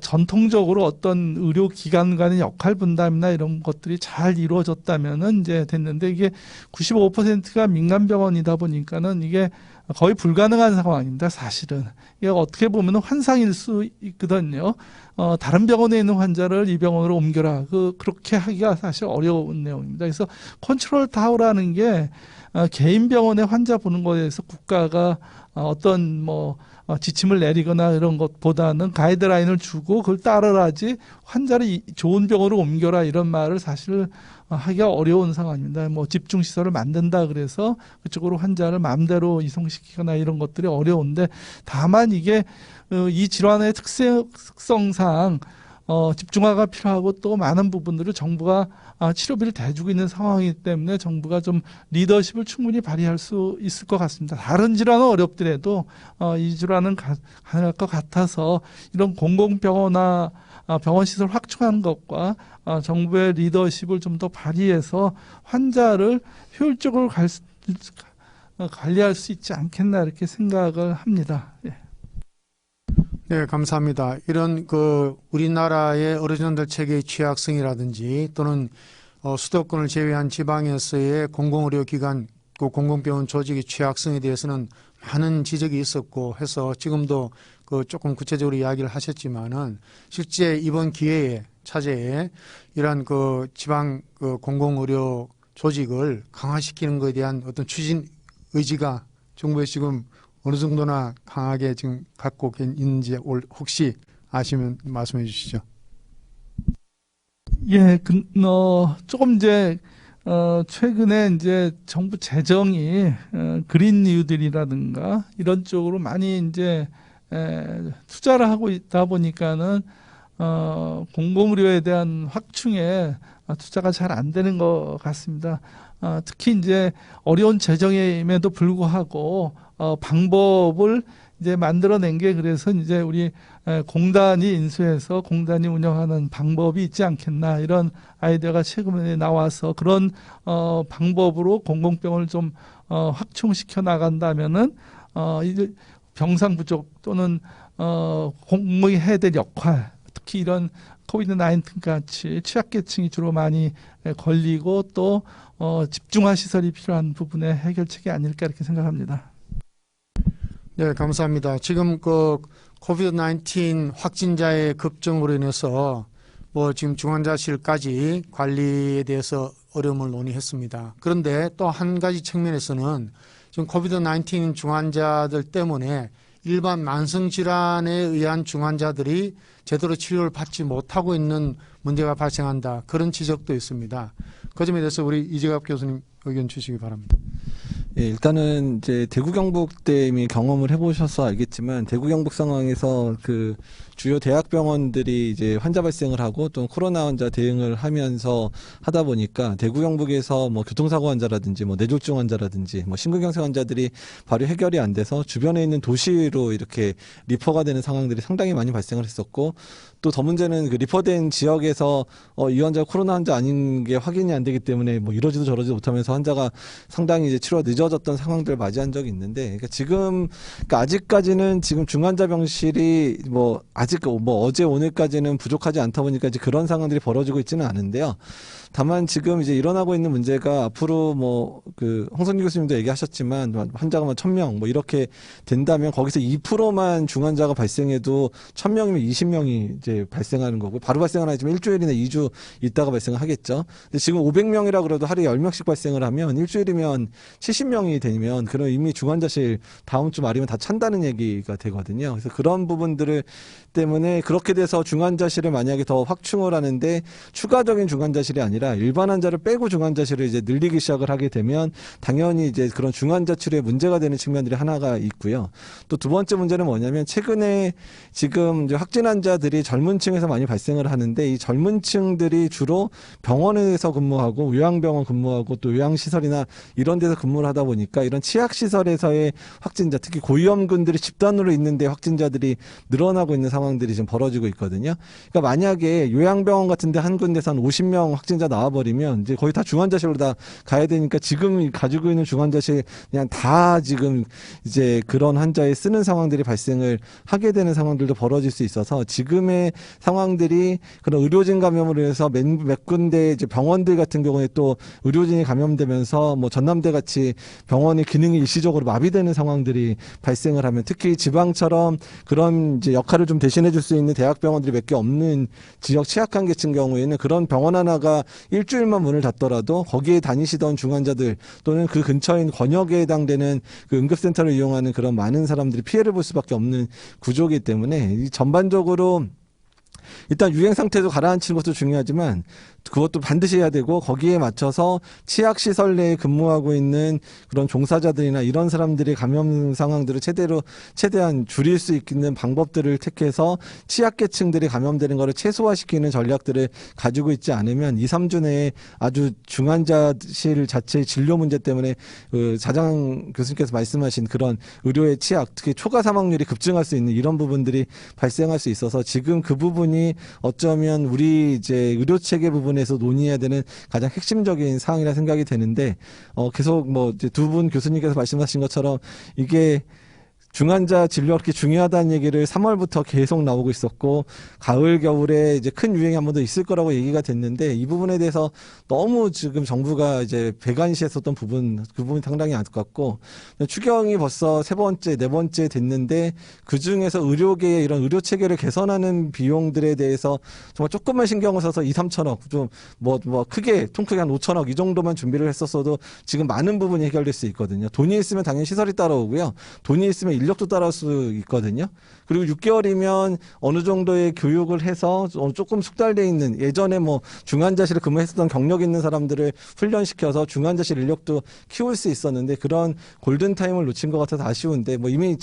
전통적으로 어떤 의료 기관 간의 역할 분담이나 이런 것들이 잘 이루어졌다면은 이제 됐는데 이게 95%가 민간 병원이다 보니까는 이게 거의 불가능한 상황입니다. 사실은 이게 어떻게 보면 환상일 수 있거든요. 다른 병원에 있는 환자를 이 병원으로 옮겨라. 그렇게 하기가 사실 어려운 내용입니다. 그래서 컨트롤 타워라는 게 개인 병원의 환자 보는 것에 대해서 국가가 어떤 지침을 내리거나 이런 것보다는 가이드라인을 주고 그걸 따르라지 환자를 좋은 병원으로 옮겨라 이런 말을 사실 하기가 어려운 상황입니다. 집중시설을 만든다 그래서 그쪽으로 환자를 마음대로 이송시키거나 이런 것들이 어려운데 다만 이게 이 질환의 특성상 집중화가 필요하고 또 많은 부분들을 정부가 치료비를 대주고 있는 상황이기 때문에 정부가 좀 리더십을 충분히 발휘할 수 있을 것 같습니다. 다른 질환은 어렵더라도 이 질환은 가능할 것 같아서 이런 공공병원이나 병원 시설 확충하는 것과 정부의 리더십을 좀 더 발휘해서 환자를 효율적으로 관리할 수 있지 않겠나 이렇게 생각을 합니다. 예. 네, 감사합니다. 이런 우리나라의 의료전달 체계의 취약성이라든지 또는 수도권을 제외한 지방에서의 공공의료기관, 공공병원 조직의 취약성에 대해서는 많은 지적이 있었고 해서 지금도 조금 구체적으로 이야기를 하셨지만은 실제 이번 기회에 차제에 이러한 지방 공공의료 조직을 강화시키는 것에 대한 어떤 추진 의지가 정부에 지금 어느 정도나 강하게 지금 갖고 있는지 혹시 아시면 말씀해 주시죠. 예, 조금 이제 최근에 이제 정부 재정이 그린 뉴딜이라든가 이런 쪽으로 많이 이제 투자를 하고 있다 보니까는 공공의료에 대한 확충에 투자가 잘 안 되는 것 같습니다. 특히 이제 어려운 재정임에도 불구하고 방법을 이제 만들어낸 게 그래서 이제 우리 공단이 인수해서 공단이 운영하는 방법이 있지 않겠나 이런 아이디어가 최근에 나와서 그런 방법으로 공공병원을 좀 확충시켜 나간다면은 병상 부족 또는 공무원이 해야 될 역할 특히 이런 코비드-19 같이 취약계층이 주로 많이 걸리고 또 집중화 시설이 필요한 부분의 해결책이 아닐까 이렇게 생각합니다. 네, 감사합니다. 지금 코비드-19 확진자의 급증으로 인해서 지금 중환자실까지 관리에 대해서 어려움을 논의했습니다. 그런데 또 한 가지 측면에서는 지금 코비드-19 중환자들 때문에 일반 만성질환에 의한 중환자들이 제대로 치료를 받지 못하고 있는 문제가 발생한다. 그런 지적도 있습니다. 그 점에 대해서 우리 이재갑 교수님 의견 주시기 바랍니다. 예, 일단은 이제 대구 경북 때 이미 경험을 해보셔서 알겠지만 대구 경북 상황에서 주요 대학병원들이 이제 환자 발생을 하고 또 코로나 환자 대응을 하면서 하다 보니까 대구 경북에서 교통사고 환자라든지 뇌졸중 환자라든지 심근경색 환자들이 바로 해결이 안 돼서 주변에 있는 도시로 이렇게 리퍼가 되는 상황들이 상당히 많이 발생을 했었고 또 더 문제는 리퍼된 지역에서 이 환자가 코로나 환자 아닌 게 확인이 안 되기 때문에 이러지도 저러지도 못하면서 환자가 상당히 이제 치료가 늦어졌던 상황들을 맞이한 적이 있는데 아직까지는 지금 중환자 병실이 아직 어제 오늘까지는 부족하지 않다 보니까 이제 그런 상황들이 벌어지고 있지는 않은데요. 다만 지금 이제 일어나고 있는 문제가 앞으로 홍성기 교수님도 얘기하셨지만 환자가 1,000명 이렇게 된다면 거기서 2%만 중환자가 발생해도 1,000명이면 20명이 이제 발생하는 거고 바로 발생은 아니지만 일주일이나 2주 있다가 발생을 하겠죠. 근데 지금 500명이라 그래도 하루에 10명씩 발생을 하면 일주일이면 70명이 되면 그럼 이미 중환자실 다음 주 말이면 다 찬다는 얘기가 되거든요. 그래서 그런 부분들을 때문에 그렇게 돼서 중환자실을 만약에 더 확충을 하는데 추가적인 중환자실이 아니라 아니라 일반 환자를 빼고 중환자실을 이제 늘리기 시작을 하게 되면 당연히 이제 그런 중환자 치료에 문제가 되는 측면들이 하나가 있고요. 또 두 번째 문제는 뭐냐면 최근에 지금 이제 확진 환자들이 젊은 층에서 많이 발생을 하는데 이 젊은 층들이 주로 병원에서 근무하고 요양병원 근무하고 또 요양시설이나 이런 데서 근무를 하다 보니까 이런 치약시설에서의 확진자, 특히 고위험군들이 집단으로 있는데 확진자들이 늘어나고 있는 상황들이 지금 벌어지고 있거든요. 그러니까 만약에 요양병원 같은 데 한 군데서 한 50명 확진자 나와버리면 이제 거의 다 중환자실로 다 가야 되니까 지금 가지고 있는 중환자실 그냥 다 지금 이제 그런 환자에 쓰는 상황들이 발생을 하게 되는 상황들도 벌어질 수 있어서 지금의 상황들이 그런 의료진 감염으로 해서 몇 군데 이제 병원들 같은 경우에 또 의료진이 감염되면서 뭐 전남대 같이 병원의 기능이 일시적으로 마비되는 상황들이 발생을 하면 특히 지방처럼 그런 이제 역할을 좀 대신해 줄 수 있는 대학병원들이 몇 개 없는 지역 취약한 계층 경우에는 그런 병원 하나가 일주일만 문을 닫더라도 거기에 다니시던 중환자들 또는 그 근처에 있는 권역에 해당되는 그 응급센터를 이용하는 그런 많은 사람들이 피해를 볼 수밖에 없는 구조이기 때문에 이 전반적으로 일단 유행 상태도 가라앉히는 것도 중요하지만 그것도 반드시 해야 되고 거기에 맞춰서 치약시설 내에 근무하고 있는 그런 종사자들이나 이런 사람들이 감염 상황들을 최대한 줄일 수 있는 방법들을 택해서 취약계층들이 감염되는 것을 최소화시키는 전략들을 가지고 있지 않으면 2, 3주 내에 아주 중환자실 자체의 진료 문제 때문에 그 자장 교수님께서 말씀하신 그런 의료의 취약, 특히 초과 사망률이 급증할 수 있는 이런 부분들이 발생할 수 있어서 지금 그 부분이 어쩌면 우리 이제 의료 체계 부분에서 논의해야 되는 가장 핵심적인 사항이라 생각이 되는데 계속 뭐 이제 두 분 교수님께서 말씀하신 것처럼 이게 중환자 진료가 그렇게 중요하다는 얘기를 3월부터 계속 나오고 있었고 가을 겨울에 이제 큰 유행이 한 번 더 있을 거라고 얘기가 됐는데 이 부분에 대해서 너무 지금 정부가 이제 배관시했었던 그 부분이 상당히 안타깝고 추경이 벌써 3번째, 4번째 됐는데 그 중에서 의료계의 이런 의료 체계를 개선하는 비용들에 대해서 정말 조금만 신경을 써서 2, 3천억 좀 뭐 크게 통크게 한 5천억 이 정도만 준비를 했었어도 지금 많은 부분이 해결될 수 있거든요. 돈이 있으면 당연히 시설이 따라오고요. 돈이 있으면 인력도 따라올 수 있거든요. 그리고 6개월이면 어느 정도의 교육을 해서 조금 숙달돼 있는 예전에 뭐 중환자실에 근무했었던 경력 있는 사람들을 훈련시켜서 중환자실 인력도 키울 수 있었는데 그런 골든타임을 놓친 것 같아서 아쉬운데 뭐 이미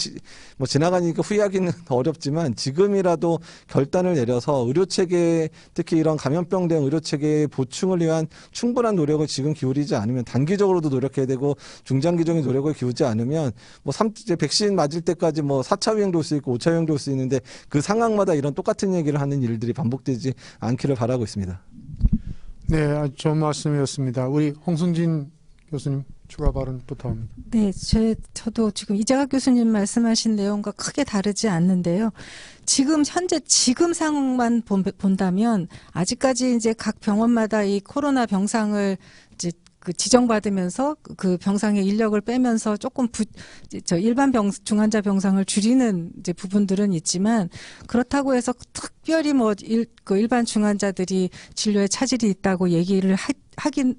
지나가니까 후회하기는 어렵지만 지금이라도 결단을 내려서 의료체계 특히 이런 감염병 대응 의료체계 보충을 위한 충분한 노력을 지금 기울이지 않으면 단기적으로도 노력해야 되고 중장기적인 노력을 기울이지 않으면 뭐 이제 백신 맞을 때까지 뭐 4차 유행도 올 수 있고 5차 유행도 올 수 있는데 그 상황마다 이런 똑같은 얘기를 하는 일들이 반복되지 않기를 바라고 있습니다. 네, 아주 좋은 말씀이었습니다. 우리 홍승진 교수님 추가 발언 부탁합니다. 네, 저도 지금 이재학 교수님 말씀하신 내용과 크게 다르지 않는데요. 현재 상황만 본다면 아직까지 이제 각 병원마다 이 코로나 병상을 이제 지정받으면서 그 병상의 인력을 빼면서 조금 일반 중환자 병상을 줄이는 이제 부분들은 있지만 그렇다고 해서 특별히 일반 중환자들이 진료에 차질이 있다고 얘기를 하기는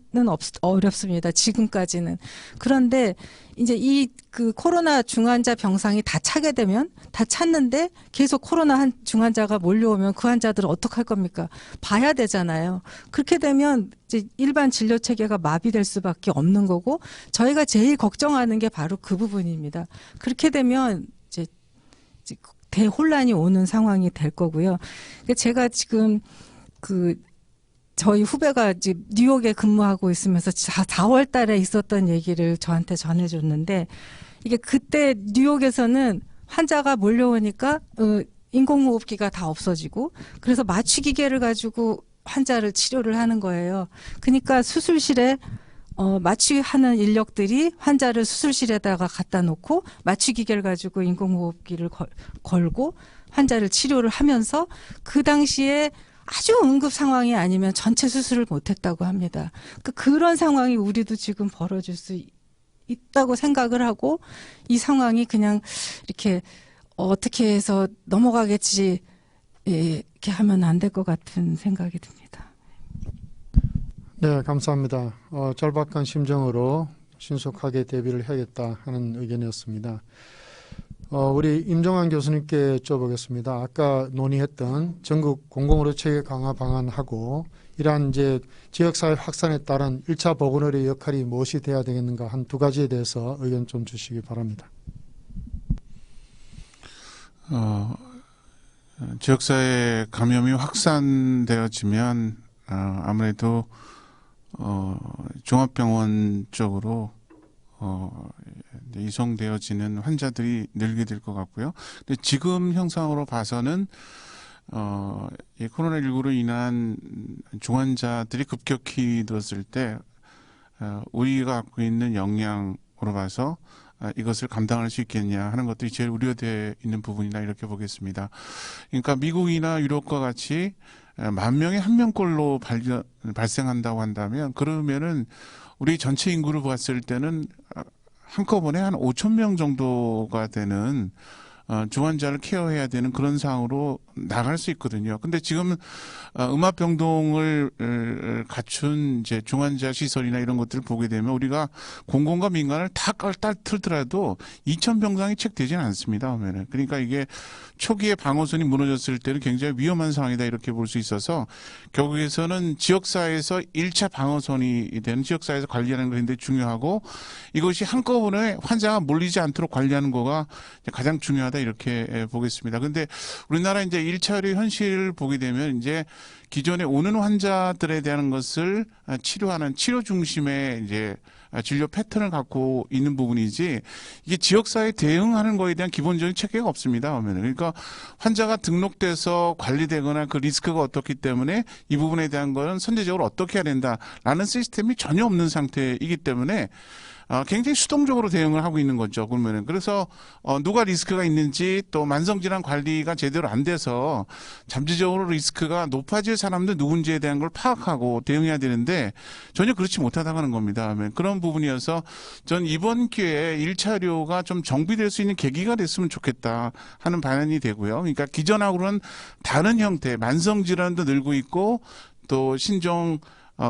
어렵습니다. 지금까지는. 그런데 이제 그 코로나 중환자 병상이 다 찼는데 계속 코로나 중환자가 몰려오면 그 환자들은 어떡할 겁니까? 봐야 되잖아요. 그렇게 되면 이제 일반 진료 체계가 마비될 수밖에 없는 거고 저희가 제일 걱정하는 게 바로 그 부분입니다. 그렇게 되면 이제 대혼란이 오는 상황이 될 거고요. 제가 지금 저희 후배가 지금 뉴욕에 근무하고 있으면서 4월 달에 있었던 얘기를 저한테 전해줬는데 이게 그때 뉴욕에서는 환자가 몰려오니까 인공호흡기가 다 없어지고 그래서 마취기계를 가지고 환자를 치료를 하는 거예요. 그러니까 수술실에 마취하는 인력들이 환자를 수술실에다가 갖다 놓고 마취기계를 가지고 인공호흡기를 걸고 환자를 치료를 하면서 그 당시에 아주 응급 상황이 아니면 전체 수술을 못했다고 합니다. 그런 상황이 우리도 지금 벌어질 수 있다고 생각을 하고 이 상황이 그냥 이렇게 어떻게 해서 넘어가겠지 이렇게 하면 안 될 것 같은 생각이 듭니다. 네, 감사합니다. 절박한 심정으로 신속하게 대비를 해야겠다 하는 의견이었습니다. 우리 임종환 교수님께 여쭤보겠습니다. 아까 논의했던 전국 공공의료 체계 강화 방안하고 이러한 이제 지역사회 확산에 따른 1차 보건의료 역할이 무엇이 돼야 되겠는가 한 두 가지에 대해서 의견 좀 주시기 바랍니다. 지역사회 감염이 확산되어지면 아무래도 종합병원 쪽으로 이송되어지는 환자들이 늘게 될 것 같고요. 근데 지금 형상으로 봐서는 이 코로나19로 인한 중환자들이 급격히 늘었을 때 우리가 갖고 있는 역량으로 봐서 이것을 감당할 수 있겠냐 하는 것들이 제일 우려되어 있는 부분이다 이렇게 보겠습니다. 그러니까 미국이나 유럽과 같이 10,000명에 1명꼴로 발생한다고 한다면 그러면은 우리 전체 인구를 봤을 때는 한꺼번에 한 5,000명 정도가 되는 중환자를 케어해야 되는 그런 상황으로 나갈 수 있거든요. 근데 지금 음압병동을 갖춘 이제 중환자 시설이나 이런 것들을 보게 되면 우리가 공공과 민간을 다 틀더라도 2,000병상이 채 되지는 않습니다. 보면은. 그러니까 이게 초기에 방어선이 무너졌을 때는 굉장히 위험한 상황이다 이렇게 볼 수 있어서 결국에서는 지역사회에서 1차 방어선이 되는 지역사회에서 관리하는 게 굉장히 중요하고 이것이 한꺼번에 환자가 몰리지 않도록 관리하는 거가 가장 중요하다 이렇게 보겠습니다. 근데 우리나라 이제 1차 의료 현실을 보게 되면 이제 기존에 오는 환자들에 대한 것을 치료하는 치료 중심의 이제 진료 패턴을 갖고 있는 부분이지 이게 지역사회에 대응하는 거에 대한 기본적인 체계가 없습니다. 그러니까 환자가 등록돼서 관리되거나 그 리스크가 어떻기 때문에 이 부분에 대한 거는 선제적으로 어떻게 해야 된다라는 시스템이 전혀 없는 상태이기 때문에 굉장히 수동적으로 대응을 하고 있는 거죠. 그러면은 그래서 누가 리스크가 있는지 또 만성질환 관리가 제대로 안 돼서 잠재적으로 리스크가 높아질 사람들 누군지에 대한 걸 파악하고 대응해야 되는데 전혀 그렇지 못하다고 하는 겁니다. 그런 부분이어서 전 이번 기회에 1차 의료가 좀 정비될 수 있는 계기가 됐으면 좋겠다 하는 반응이 되고요. 그러니까 기존하고는 다른 형태 만성질환도 늘고 있고 또 신종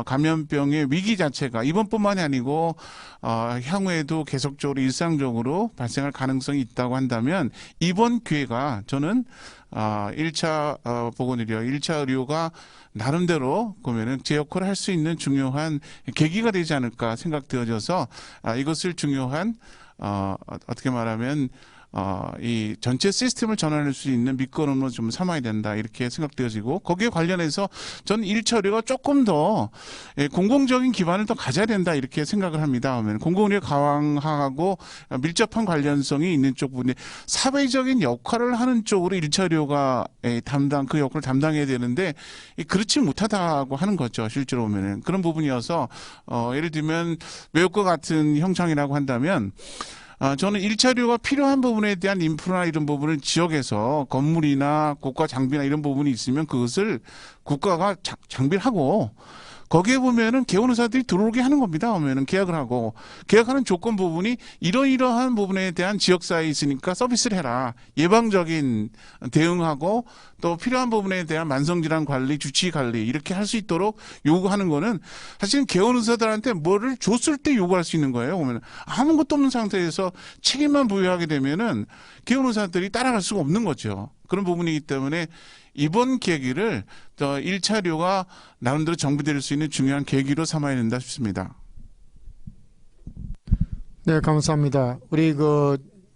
감염병의 위기 자체가 이번뿐만이 아니고 향후에도 계속적으로 일상적으로 발생할 가능성이 있다고 한다면 이번 기회가 저는 1차 보건의료, 1차 의료가 나름대로 보면은 제 역할을 할 수 있는 중요한 계기가 되지 않을까 생각되어져서 이것을 중요한 어떻게 말하면 이 전체 시스템을 전환할 수 있는 밑거름으로 좀 삼아야 된다 이렇게 생각되어지고 거기에 관련해서 전 1차 의료가 조금 더 공공적인 기반을 더 가져야 된다 이렇게 생각을 합니다. 공공의료 강화하고 밀접한 관련성이 있는 쪽 부분에 사회적인 역할을 하는 쪽으로 1차 의료가 그 역할을 담당해야 되는데 그렇지 못하다고 하는 거죠. 실제로 보면은 그런 부분이어서 예를 들면 외국과 같은 형상이라고 한다면 저는 1차 의료가 필요한 부분에 대한 인프라나 이런 부분을 지역에서 건물이나 고가 장비나 이런 부분이 있으면 그것을 국가가 장비를 하고 거기에 보면은 개원 의사들이 들어오게 하는 겁니다. 오면은 계약을 하고 계약하는 조건 부분이 이러이러한 부분에 대한 지역사회에 있으니까 서비스를 해라. 예방적인 대응하고 또 필요한 부분에 대한 만성질환 관리, 주치 관리 이렇게 할 수 있도록 요구하는 거는 사실은 개원 의사들한테 뭐를 줬을 때 요구할 수 있는 거예요. 보면 아무것도 없는 상태에서 책임만 부여하게 되면은 개원 의사들이 따라갈 수가 없는 거죠. 그런 부분이기 때문에 이번 계기를 1차 의료가 나름대로 정비될 수 있는 중요한 계기로 삼아야 된다 싶습니다. 네, 감사합니다. 우리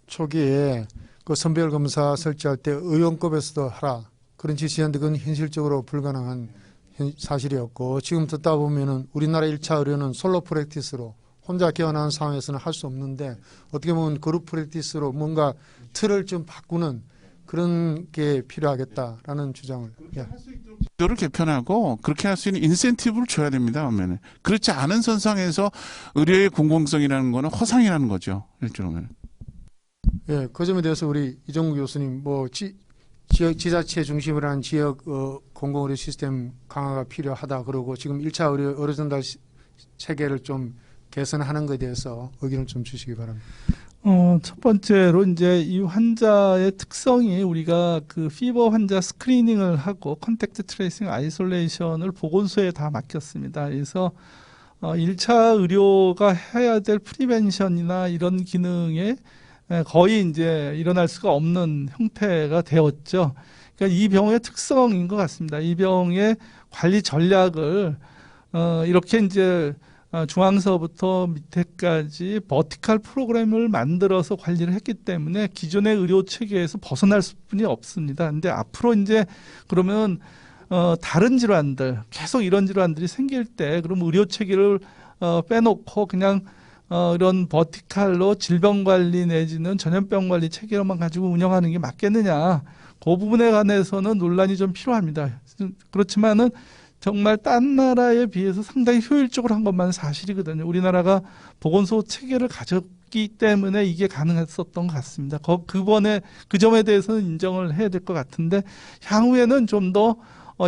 초기에 선별 검사 설치할 때 의원급에서도 하라 그런 지시했는데 그건 현실적으로 불가능한 사실이었고 지금 듣다 보면은 우리나라 1차 의료는 솔로 프랙티스로 혼자 개원하는 상황에서는 할 수 없는데 어떻게 보면 그룹 프랙티스로 뭔가 틀을 좀 바꾸는 그런 게 필요하겠다라는 주장을. 제도를 개편하고 그렇게 할 수 있는 인센티브를 줘야 됩니다. 그러면 그렇지 않은 선상에서 의료의 공공성이라는 거는 허상이라는 거죠. 일종의. 예, 그 점에 대해서 우리 이정구 교수님 지역 지자체 중심으로 한 지역 공공의료 시스템 강화가 필요하다 그러고 지금 1차 의료 전달 체계를 좀 개선하는 것에 대해서 의견을 좀 주시기 바랍니다. 첫 번째로 이제 이 환자의 특성이 우리가 그 피버 환자 스크리닝을 하고 컨택트 트레이싱 아이솔레이션을 보건소에 다 맡겼습니다. 그래서 1차 의료가 해야 될 프리벤션이나 이런 기능에 거의 이제 일어날 수가 없는 형태가 되었죠. 그러니까 이 병의 특성인 것 같습니다. 이 병의 관리 전략을 이렇게 이제 중앙서부터 밑에까지 버티컬 프로그램을 만들어서 관리를 했기 때문에 기존의 의료 체계에서 벗어날 수뿐이 없습니다. 근데 앞으로 이제 그러면 다른 질환들, 계속 이런 질환들이 생길 때 그럼 의료 체계를 빼놓고 그냥 이런 버티컬로 질병 관리 내지는 전염병 관리 체계로만 가지고 운영하는 게 맞겠느냐. 그 부분에 관해서는 논란이 좀 필요합니다. 그렇지만은 정말 딴 나라에 비해서 상당히 효율적으로 한 것만 사실이거든요. 우리나라가 보건소 체계를 가졌기 때문에 이게 가능했었던 것 같습니다. 그 점에 대해서는 인정을 해야 될 것 같은데 향후에는 좀 더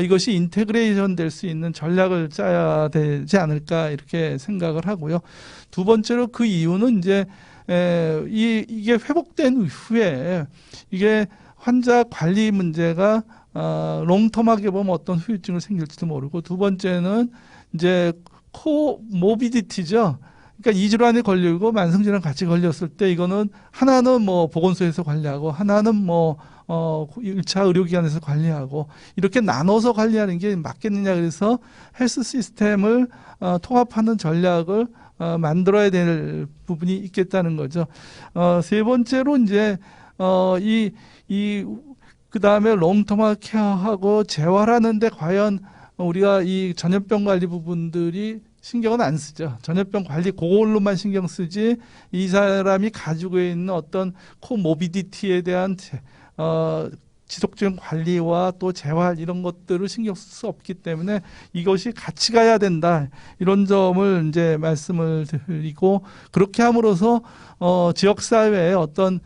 이것이 인테그레이션 될 수 있는 전략을 짜야 되지 않을까 이렇게 생각을 하고요. 두 번째로 그 이유는 이제 이게 회복된 후에 이게 환자 관리 문제가 롱텀하게 보면 어떤 후유증을 생길지도 모르고 두 번째는 이제 코모비디티죠. 그러니까 이 질환에 걸리고 만성질환 같이 걸렸을 때 이거는 하나는 뭐 보건소에서 관리하고 하나는 뭐 1차 의료기관에서 관리하고 이렇게 나눠서 관리하는 게 맞겠느냐 그래서 헬스 시스템을 통합하는 전략을 만들어야 될 부분이 있겠다는 거죠. 세 번째로 이제 그 다음에 롱터마 케어하고 재활하는데 과연 우리가 이 전염병 관리 부분들이 신경은 안 쓰죠. 전염병 관리 그걸로만 신경 쓰지 이 사람이 가지고 있는 어떤 코모비디티에 대한 지속적인 관리와 또 재활 이런 것들을 신경 쓸 수 없기 때문에 이것이 같이 가야 된다. 이런 점을 이제 말씀을 드리고 그렇게 함으로써 지역사회의 어떤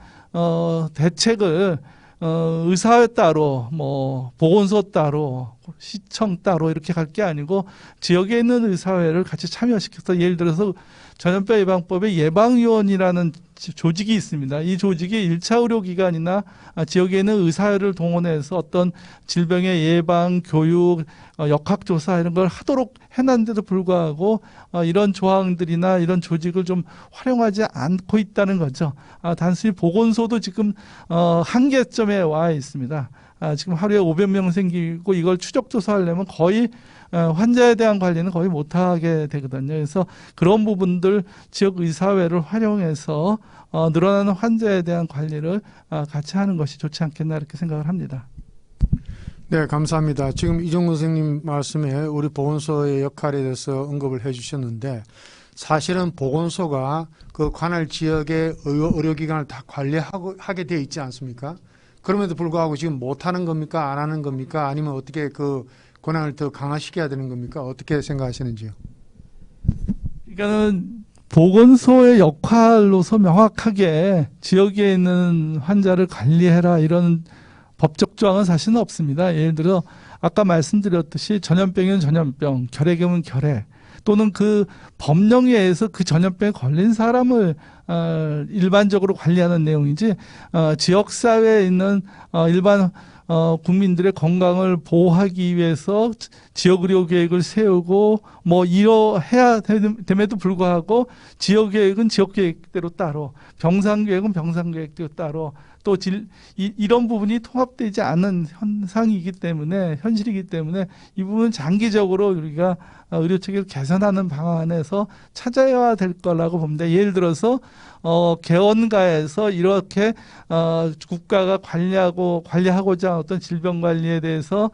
대책을 의사회 따로 뭐 보건소 따로 시청 따로 이렇게 갈 게 아니고 지역에 있는 의사회를 같이 참여시켜서 예를 들어서 전염병 예방법의 예방위원이라는 조직이 있습니다. 이 조직이 1차 의료기관이나 지역에 있는 의사회를 동원해서 어떤 질병의 예방, 교육, 역학조사 이런 걸 하도록 해놨는데도 불구하고 이런 조항들이나 이런 조직을 좀 활용하지 않고 있다는 거죠. 단순히 보건소도 지금 한계점에 와 있습니다. 지금 하루에 500명 생기고 이걸 추적조사하려면 거의 환자에 대한 관리는 거의 못하게 되거든요. 그래서 그런 부분들 지역 의사회를 활용해서 늘어나는 환자에 대한 관리를 같이 하는 것이 좋지 않겠나 이렇게 생각을 합니다. 네, 감사합니다. 지금 이정근 선생님 말씀에 우리 보건소의 역할에 대해서 언급을 해 주셨는데 사실은 보건소가 그 관할 지역의 의료기관을 다 하게 되어 있지 않습니까? 그럼에도 불구하고 지금 못하는 겁니까? 안 하는 겁니까? 아니면 어떻게 그 권한을 더 강화시켜야 되는 겁니까? 어떻게 생각하시는지요? 그러니까는 보건소의 역할로서 명확하게 지역에 있는 환자를 관리해라 이런 법적 조항은 사실은 없습니다. 예를 들어 아까 말씀드렸듯이 전염병이면 전염병, 결핵이면 결핵 또는 그 법령에 의해서 그 전염병에 걸린 사람을 일반적으로 관리하는 내용이지 지역사회에 있는 일반 국민들의 건강을 보호하기 위해서 지역의료계획을 세우고 뭐 이러해야 됨에도 불구하고 지역계획은 지역계획대로 따로 병상계획은 병상계획대로 따로 또 이런 부분이 통합되지 않은 현상이기 때문에 현실이기 때문에 이 부분은 장기적으로 우리가 의료체계를 개선하는 방안에서 찾아야 될 거라고 봅니다. 예를 들어서 개원가에서 이렇게 국가가 관리하고자 하는 어떤 질병 관리에 대해서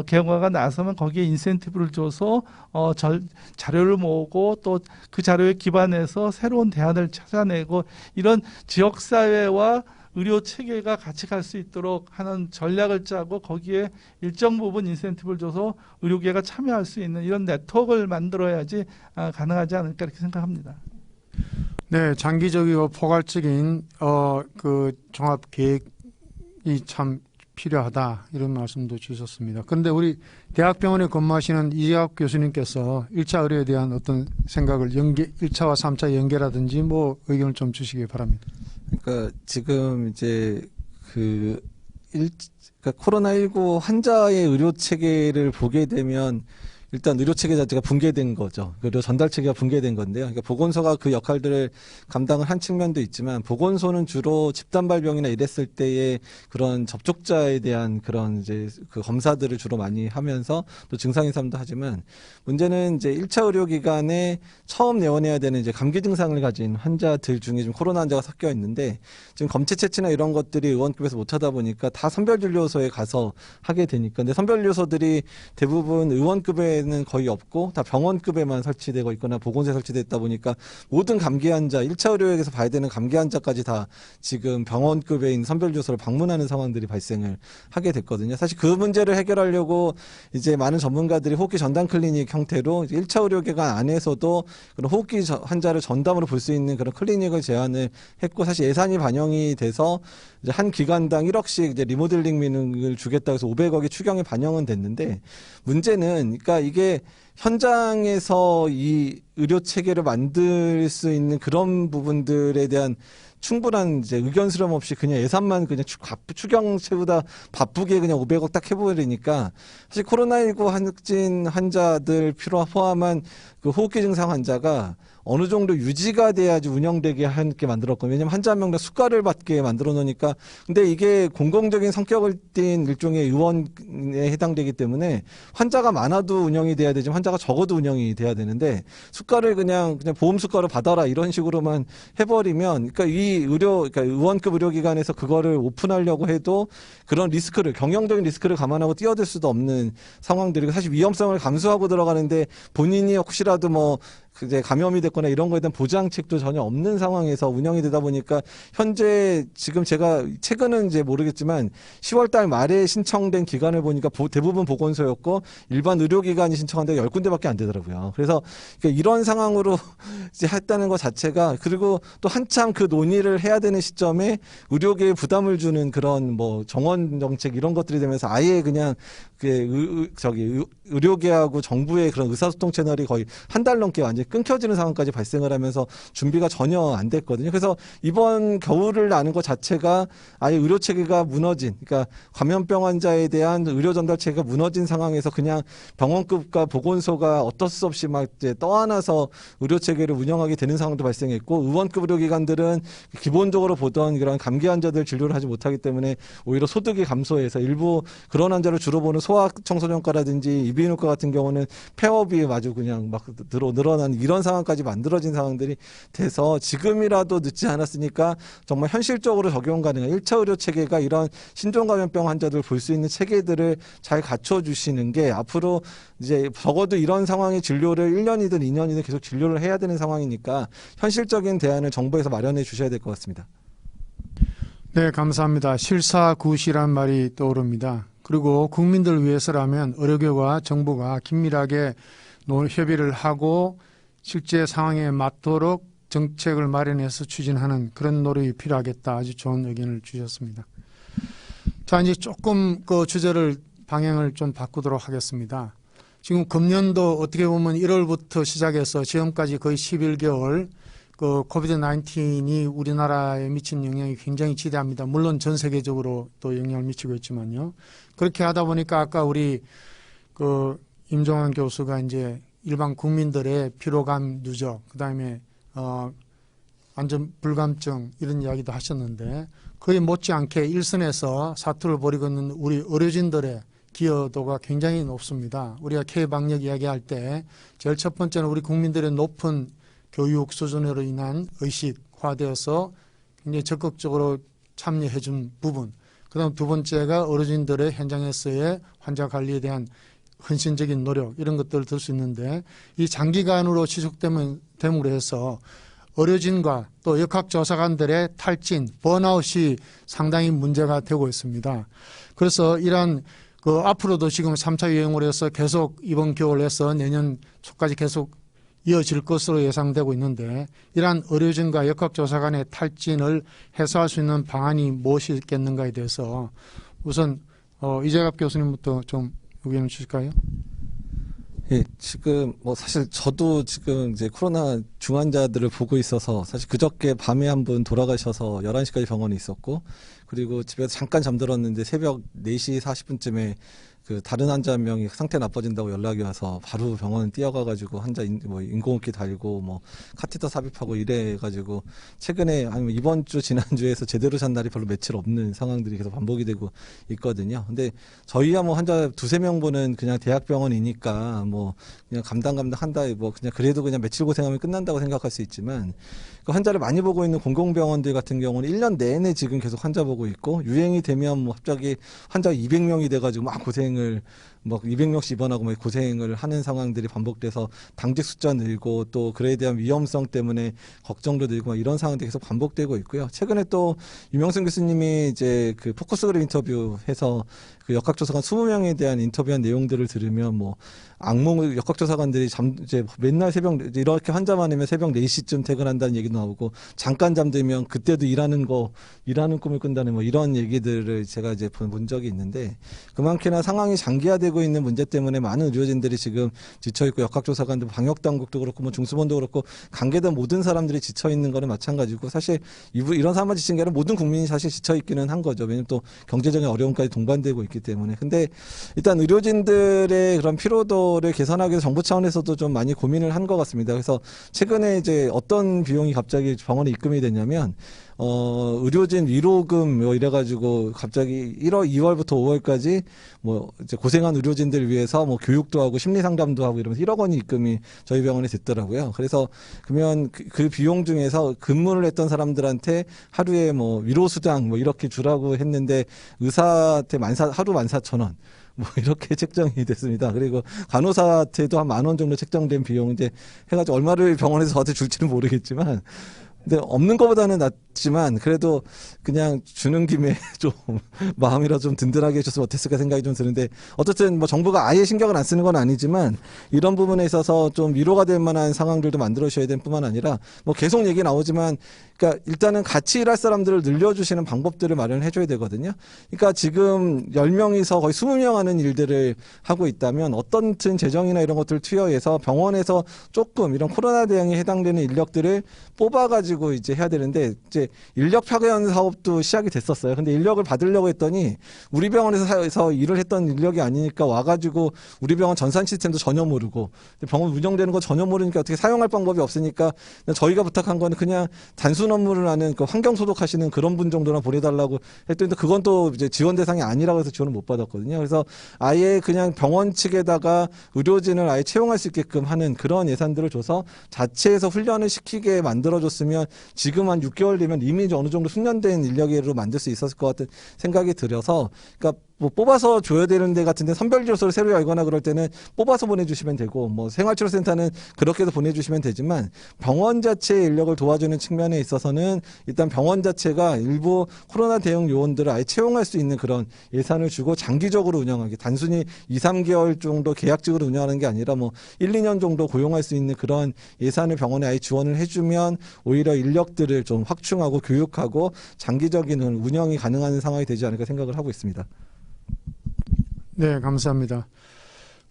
개원가가 나서면 거기에 인센티브를 줘서 자료를 모으고 또 그 자료에 기반해서 새로운 대안을 찾아내고 이런 지역사회와 의료 체계가 같이 갈 수 있도록 하는 전략을 짜고 거기에 일정 부분 인센티브를 줘서 의료계가 참여할 수 있는 이런 네트워크를 만들어야지 가능하지 않을까 이렇게 생각합니다. 네, 장기적이고 포괄적인 그 종합 계획이 참 필요하다 이런 말씀도 주셨습니다. 그런데 우리 대학병원에 근무하시는 이재학 교수님께서 1차 의료에 대한 어떤 생각을 1차와 3차 연계라든지 뭐 의견을 좀 주시기 바랍니다. 그러니까 지금 이제 그러니까 코로나19 환자의 의료 체계를 보게 되면 일단 의료 체계 자체가 붕괴된 거죠. 의료 전달 체계가 붕괴된 건데요. 그러니까 보건소가 그 역할들을 감당을 한 측면도 있지만 보건소는 주로 집단 발병이나 이랬을 때의 그런 접촉자에 대한 그런 이제 그 검사들을 주로 많이 하면서 또 증상 인상도 하지만 문제는 이제 1차 의료기관에 처음 내원해야 되는 이제 감기 증상을 가진 환자들 중에 지금 코로나 환자가 섞여 있는데 지금 검체 채취나 이런 것들이 의원급에서 못 하다 보니까 다 선별진료소에 가서 하게 되니까 근데 선별진료소들이 대부분 의원급에는 거의 없고 다 병원급에만 설치되고 있거나 보건소에 설치됐다 보니까 모든 감기 환자 1차 의료역에서 봐야 되는 감기 환자까지 다 지금 병원급에 있는 선별진료소를 방문하는 상황들이 발생을 하게 됐거든요. 사실 그 문제를 해결하려고 이제 많은 전문가들이 호흡기 전담 클리닉 형태로 1차 의료기관 안에서도 그런 호흡기 환자를 전담으로 볼 수 있는 그런 클리닉을 제안을 했고 사실 예산이 반영이 돼서 이제 한 기관당 1억씩 이제 리모델링을 주겠다고 해서 500억이 추경에 반영은 됐는데 문제는 그러니까 이게 현장에서 이 의료 체계를 만들 수 있는 그런 부분들에 대한 충분한 이제 의견 수렴 없이 그냥 예산만 그냥 추경 채우다 바쁘게 그냥 500억 딱 해버리니까 사실 코로나19 확진 환자들 포함한 그 호흡기 증상 환자가 어느 정도 유지가 돼야지 운영되게 하게 만들었거든요. 왜냐면 환자 한 명당 수가를 받게 만들어 놓으니까. 근데 이게 공공적인 성격을 띈 일종의 의원에 해당되기 때문에 환자가 많아도 운영이 돼야 되지만 환자가 적어도 운영이 돼야 되는데 수가를 그냥 보험 수가로 받아라 이런 식으로만 해버리면 그러니까 그러니까 의원급 의료기관에서 그거를 오픈하려고 해도 그런 리스크를 경영적인 리스크를 감안하고 뛰어들 수도 없는 상황들이고 사실 위험성을 감수하고 들어가는데 본인이 혹시라도 뭐 이제 감염이 됐거나 이런 거에 대한 보장책도 전혀 없는 상황에서 운영이 되다 보니까 현재 지금 제가 최근은 이제 모르겠지만 10월 달 말에 신청된 기관을 보니까 대부분 보건소였고 일반 의료기관이 신청한 데가 10군데밖에 안 되더라고요. 그래서 이런 상황으로 이제 했다는 것 자체가 그리고 또 한참 그 논의를 해야 되는 시점에 의료계에 부담을 주는 그런 뭐 정원 정책 이런 것들이 되면서 아예 그냥 의료계하고 정부의 그런 의사소통 채널이 거의 한 달 넘게 완전히 끊겨지는 상황까지 발생을 하면서 준비가 전혀 안 됐거든요. 그래서 이번 겨울을 나는 것 자체가 아예 의료 체계가 무너진, 그러니까 감염병 환자에 대한 의료 전달 체계가 무너진 상황에서 그냥 병원급과 보건소가 어쩔 수 없이 막 이제 떠안아서 의료 체계를 운영하게 되는 상황도 발생했고 의원급 의료기관들은 기본적으로 보던 그런 감기 환자들 진료를 하지 못하기 때문에 오히려 소득이 감소해서 일부 그런 환자를 주로 보는 소아청소년과라든지 이비인후과 같은 경우는 폐업이 아주 그냥 막 늘어난 이런 상황까지 만들어진 상황들이 돼서 지금이라도 늦지 않았으니까 정말 현실적으로 적용 가능한 1차 의료 체계가 이런 신종감염병 환자들 볼 수 있는 체계들을 잘 갖춰주시는 게 앞으로 이제 적어도 이런 상황의 진료를 1년이든 2년이든 계속 진료를 해야 되는 상황이니까 현실적인 대안을 정부에서 마련해 주셔야 될 것 같습니다. 네, 감사합니다. 실사구시란 말이 떠오릅니다. 그리고 국민들 위해서라면 의료계와 정부가 긴밀하게 협의를 하고 실제 상황에 맞도록 정책을 마련해서 추진하는 그런 노력이 필요하겠다. 아주 좋은 의견을 주셨습니다. 자, 이제 조금 그 주제를 방향을 좀 바꾸도록 하겠습니다. 지금 금년도 어떻게 보면 1월부터 시작해서 지금까지 거의 11개월 그 코비드-19이 우리나라에 미친 영향이 굉장히 지대합니다. 물론 전 세계적으로 또 영향을 미치고 있지만요. 그렇게 하다 보니까 아까 우리 그 임종환 교수가 이제 일반 국민들의 피로감 누적, 그다음에 안전 불감증 이런 이야기도 하셨는데 거의 못지않게 일선에서 사투를 벌이고 있는 우리 의료진들의 기여도가 굉장히 높습니다. 우리가 K-방역 이야기할 때 제일 첫 번째는 우리 국민들의 높은 교육 수준으로 인한 의식화되어서 굉장히 적극적으로 참여해 준 부분. 그다음 두 번째가 의료진들의 현장에서의 환자 관리에 대한 헌신적인 노력 이런 것들을 들 수 있는데 이 장기간으로 지속됨으로 해서 의료진과 또 역학조사관들의 탈진, 번아웃이 상당히 문제가 되고 있습니다. 그래서 이러한 그 앞으로도 지금 3차 유행으로 해서 계속 이번 겨울에서 내년 초까지 계속 이어질 것으로 예상되고 있는데 이러한 의료진과 역학조사관의 탈진을 해소할 수 있는 방안이 무엇이 있겠는가에 대해서 우선 이재갑 교수님부터 좀 의견을 주실까요? 예, 지금 뭐 사실 저도 지금 이제 코로나 중환자들을 보고 있어서 사실 그저께 밤에 한 분 돌아가셔서 11시까지 병원에 있었고 그리고 집에서 잠깐 잠들었는데 새벽 4시 40분쯤에 그 다른 환자 한 명이 상태 나빠진다고 연락이 와서 바로 병원 뛰어가가지고 환자 인공호흡기 달고 뭐 카테터 삽입하고 이래가지고 최근에 아니면 이번 주 지난주에서 제대로 잔 날이 별로 며칠 없는 상황들이 계속 반복이 되고 있거든요. 근데 저희야 뭐 환자 2-3명 보는 그냥 대학병원이니까 뭐 그냥 감당 한다 뭐 그냥 그래도 그냥 며칠 고생하면 끝난다고 생각할 수 있지만 그 환자를 많이 보고 있는 공공병원들 같은 경우는 1년 내내 지금 계속 환자 보고 있고 유행이 되면 뭐 갑자기 환자가 200명이 돼가지고 막 고생을 막 200명씩 입원하고 막 고생을 하는 상황들이 반복돼서 당직 숫자 늘고 또 그에 대한 위험성 때문에 걱정도 늘고 막 이런 상황들이 계속 반복되고 있고요. 최근에 또 유명승 교수님이 이제 그 포커스 그룹 인터뷰해서 그 역학조사관 20명에 대한 인터뷰한 내용들을 들으면 뭐 악몽을 역학조사관들이 이제 맨날 새벽 이렇게 환자 많으면 새벽 4시쯤 퇴근한다는 얘기도 나오고 잠깐 잠들면 그때도 일하는 꿈을 꾼다는 뭐 이런 얘기들을 제가 이제 본 적이 있는데 그만큼이나 상황이 장기화되고 있는 문제 때문에 많은 의료진들이 지금 지쳐 있고 역학조사관들 방역 당국도 그렇고 뭐 중수본도 그렇고 관계된 모든 사람들이 지쳐 있는 거는 마찬가지고 사실 이런 상황만 지친 게 아니라 모든 국민이 사실 지쳐 있기는 한 거죠. 왜냐면 또 경제적인 어려움까지 동반되고 있기 때문에. 근데 일단 의료진들의 그런 피로도를 개선하기 위해서 정부 차원에서도 좀 많이 고민을 한 것 같습니다. 그래서 최근에 이제 어떤 비용이 갑자기 병원에 입금이 됐냐면 의료진 위로금 뭐 이래가지고 갑자기 2월부터 5월까지 뭐 이제 고생한 의료진들 위해서 뭐 교육도 하고 심리 상담도 하고 이러면서 1억 원이 입금이 저희 병원에 됐더라고요. 그래서 그러면 그 비용 중에서 근무를 했던 사람들한테 하루에 뭐 위로 수당 뭐 이렇게 주라고 했는데 의사한테 하루 14,000원. 뭐 이렇게 책정이 됐습니다. 그리고 간호사한테도 한 10,000원 정도 책정된 비용 이제 해가지고 얼마를 병원에서 저한테 줄지는 모르겠지만 근데 없는 것보다는 낫지만 그래도 그냥 주는 김에 좀 마음이라 좀 든든하게 해줬으면 어땠을까 생각이 좀 드는데 어쨌든 뭐 정부가 아예 신경을 안 쓰는 건 아니지만 이런 부분에 있어서 좀 위로가 될 만한 상황들도 만들어 주셔야 될 뿐만 아니라 뭐 계속 얘기 나오지만 그러니까 일단은 같이 일할 사람들을 늘려주시는 방법들을 마련해 줘야 되거든요. 그러니까 지금 10명이서 거의 20명 하는 일들을 하고 있다면 어떤 재정이나 이런 것들을 투여해서 병원에서 조금 이런 코로나 대응에 해당되는 인력들을 뽑아가지고 이제 해야 되는데 이제 인력 파견 사업도 시작이 됐었어요. 근데 인력을 받으려고 했더니 우리 병원에서 일을 했던 인력이 아니니까 와가지고 우리 병원 전산 시스템도 전혀 모르고 병원 운영되는 거 전혀 모르니까 어떻게 사용할 방법이 없으니까 저희가 부탁한 거는 그냥 단순 업무를 하는 그 환경 소독하시는 그런 분 정도나 보내달라고 했더니 그건 또 이제 지원 대상이 아니라고 해서 지원을 못 받았거든요. 그래서 아예 그냥 병원 측에다가 의료진을 아예 채용할 수 있게끔 하는 그런 예산들을 줘서 자체에서 훈련을 시키게 만들어줬으면 지금 한 6개월 되면 이미 어느 정도 숙련된 인력으로 만들 수 있었을 것 같은 생각이 들어서 그러니까 뭐 뽑아서 줘야 되는 데 같은데 선별지원서를 새로 열거나 그럴 때는 뽑아서 보내주시면 되고 뭐 생활치료센터는 그렇게도 보내주시면 되지만 병원 자체의 인력을 도와주는 측면에 있어서는 일단 병원 자체가 일부 코로나 대응 요원들을 아예 채용할 수 있는 그런 예산을 주고 장기적으로 운영하기 단순히 2-3개월 정도 계약직으로 운영하는 게 아니라 뭐 1-2년 정도 고용할 수 있는 그런 예산을 병원에 아예 지원을 해주면 오히려 인력들을 좀 확충하고 교육하고 장기적인 운영이 가능한 상황이 되지 않을까 생각을 하고 있습니다. 네, 감사합니다.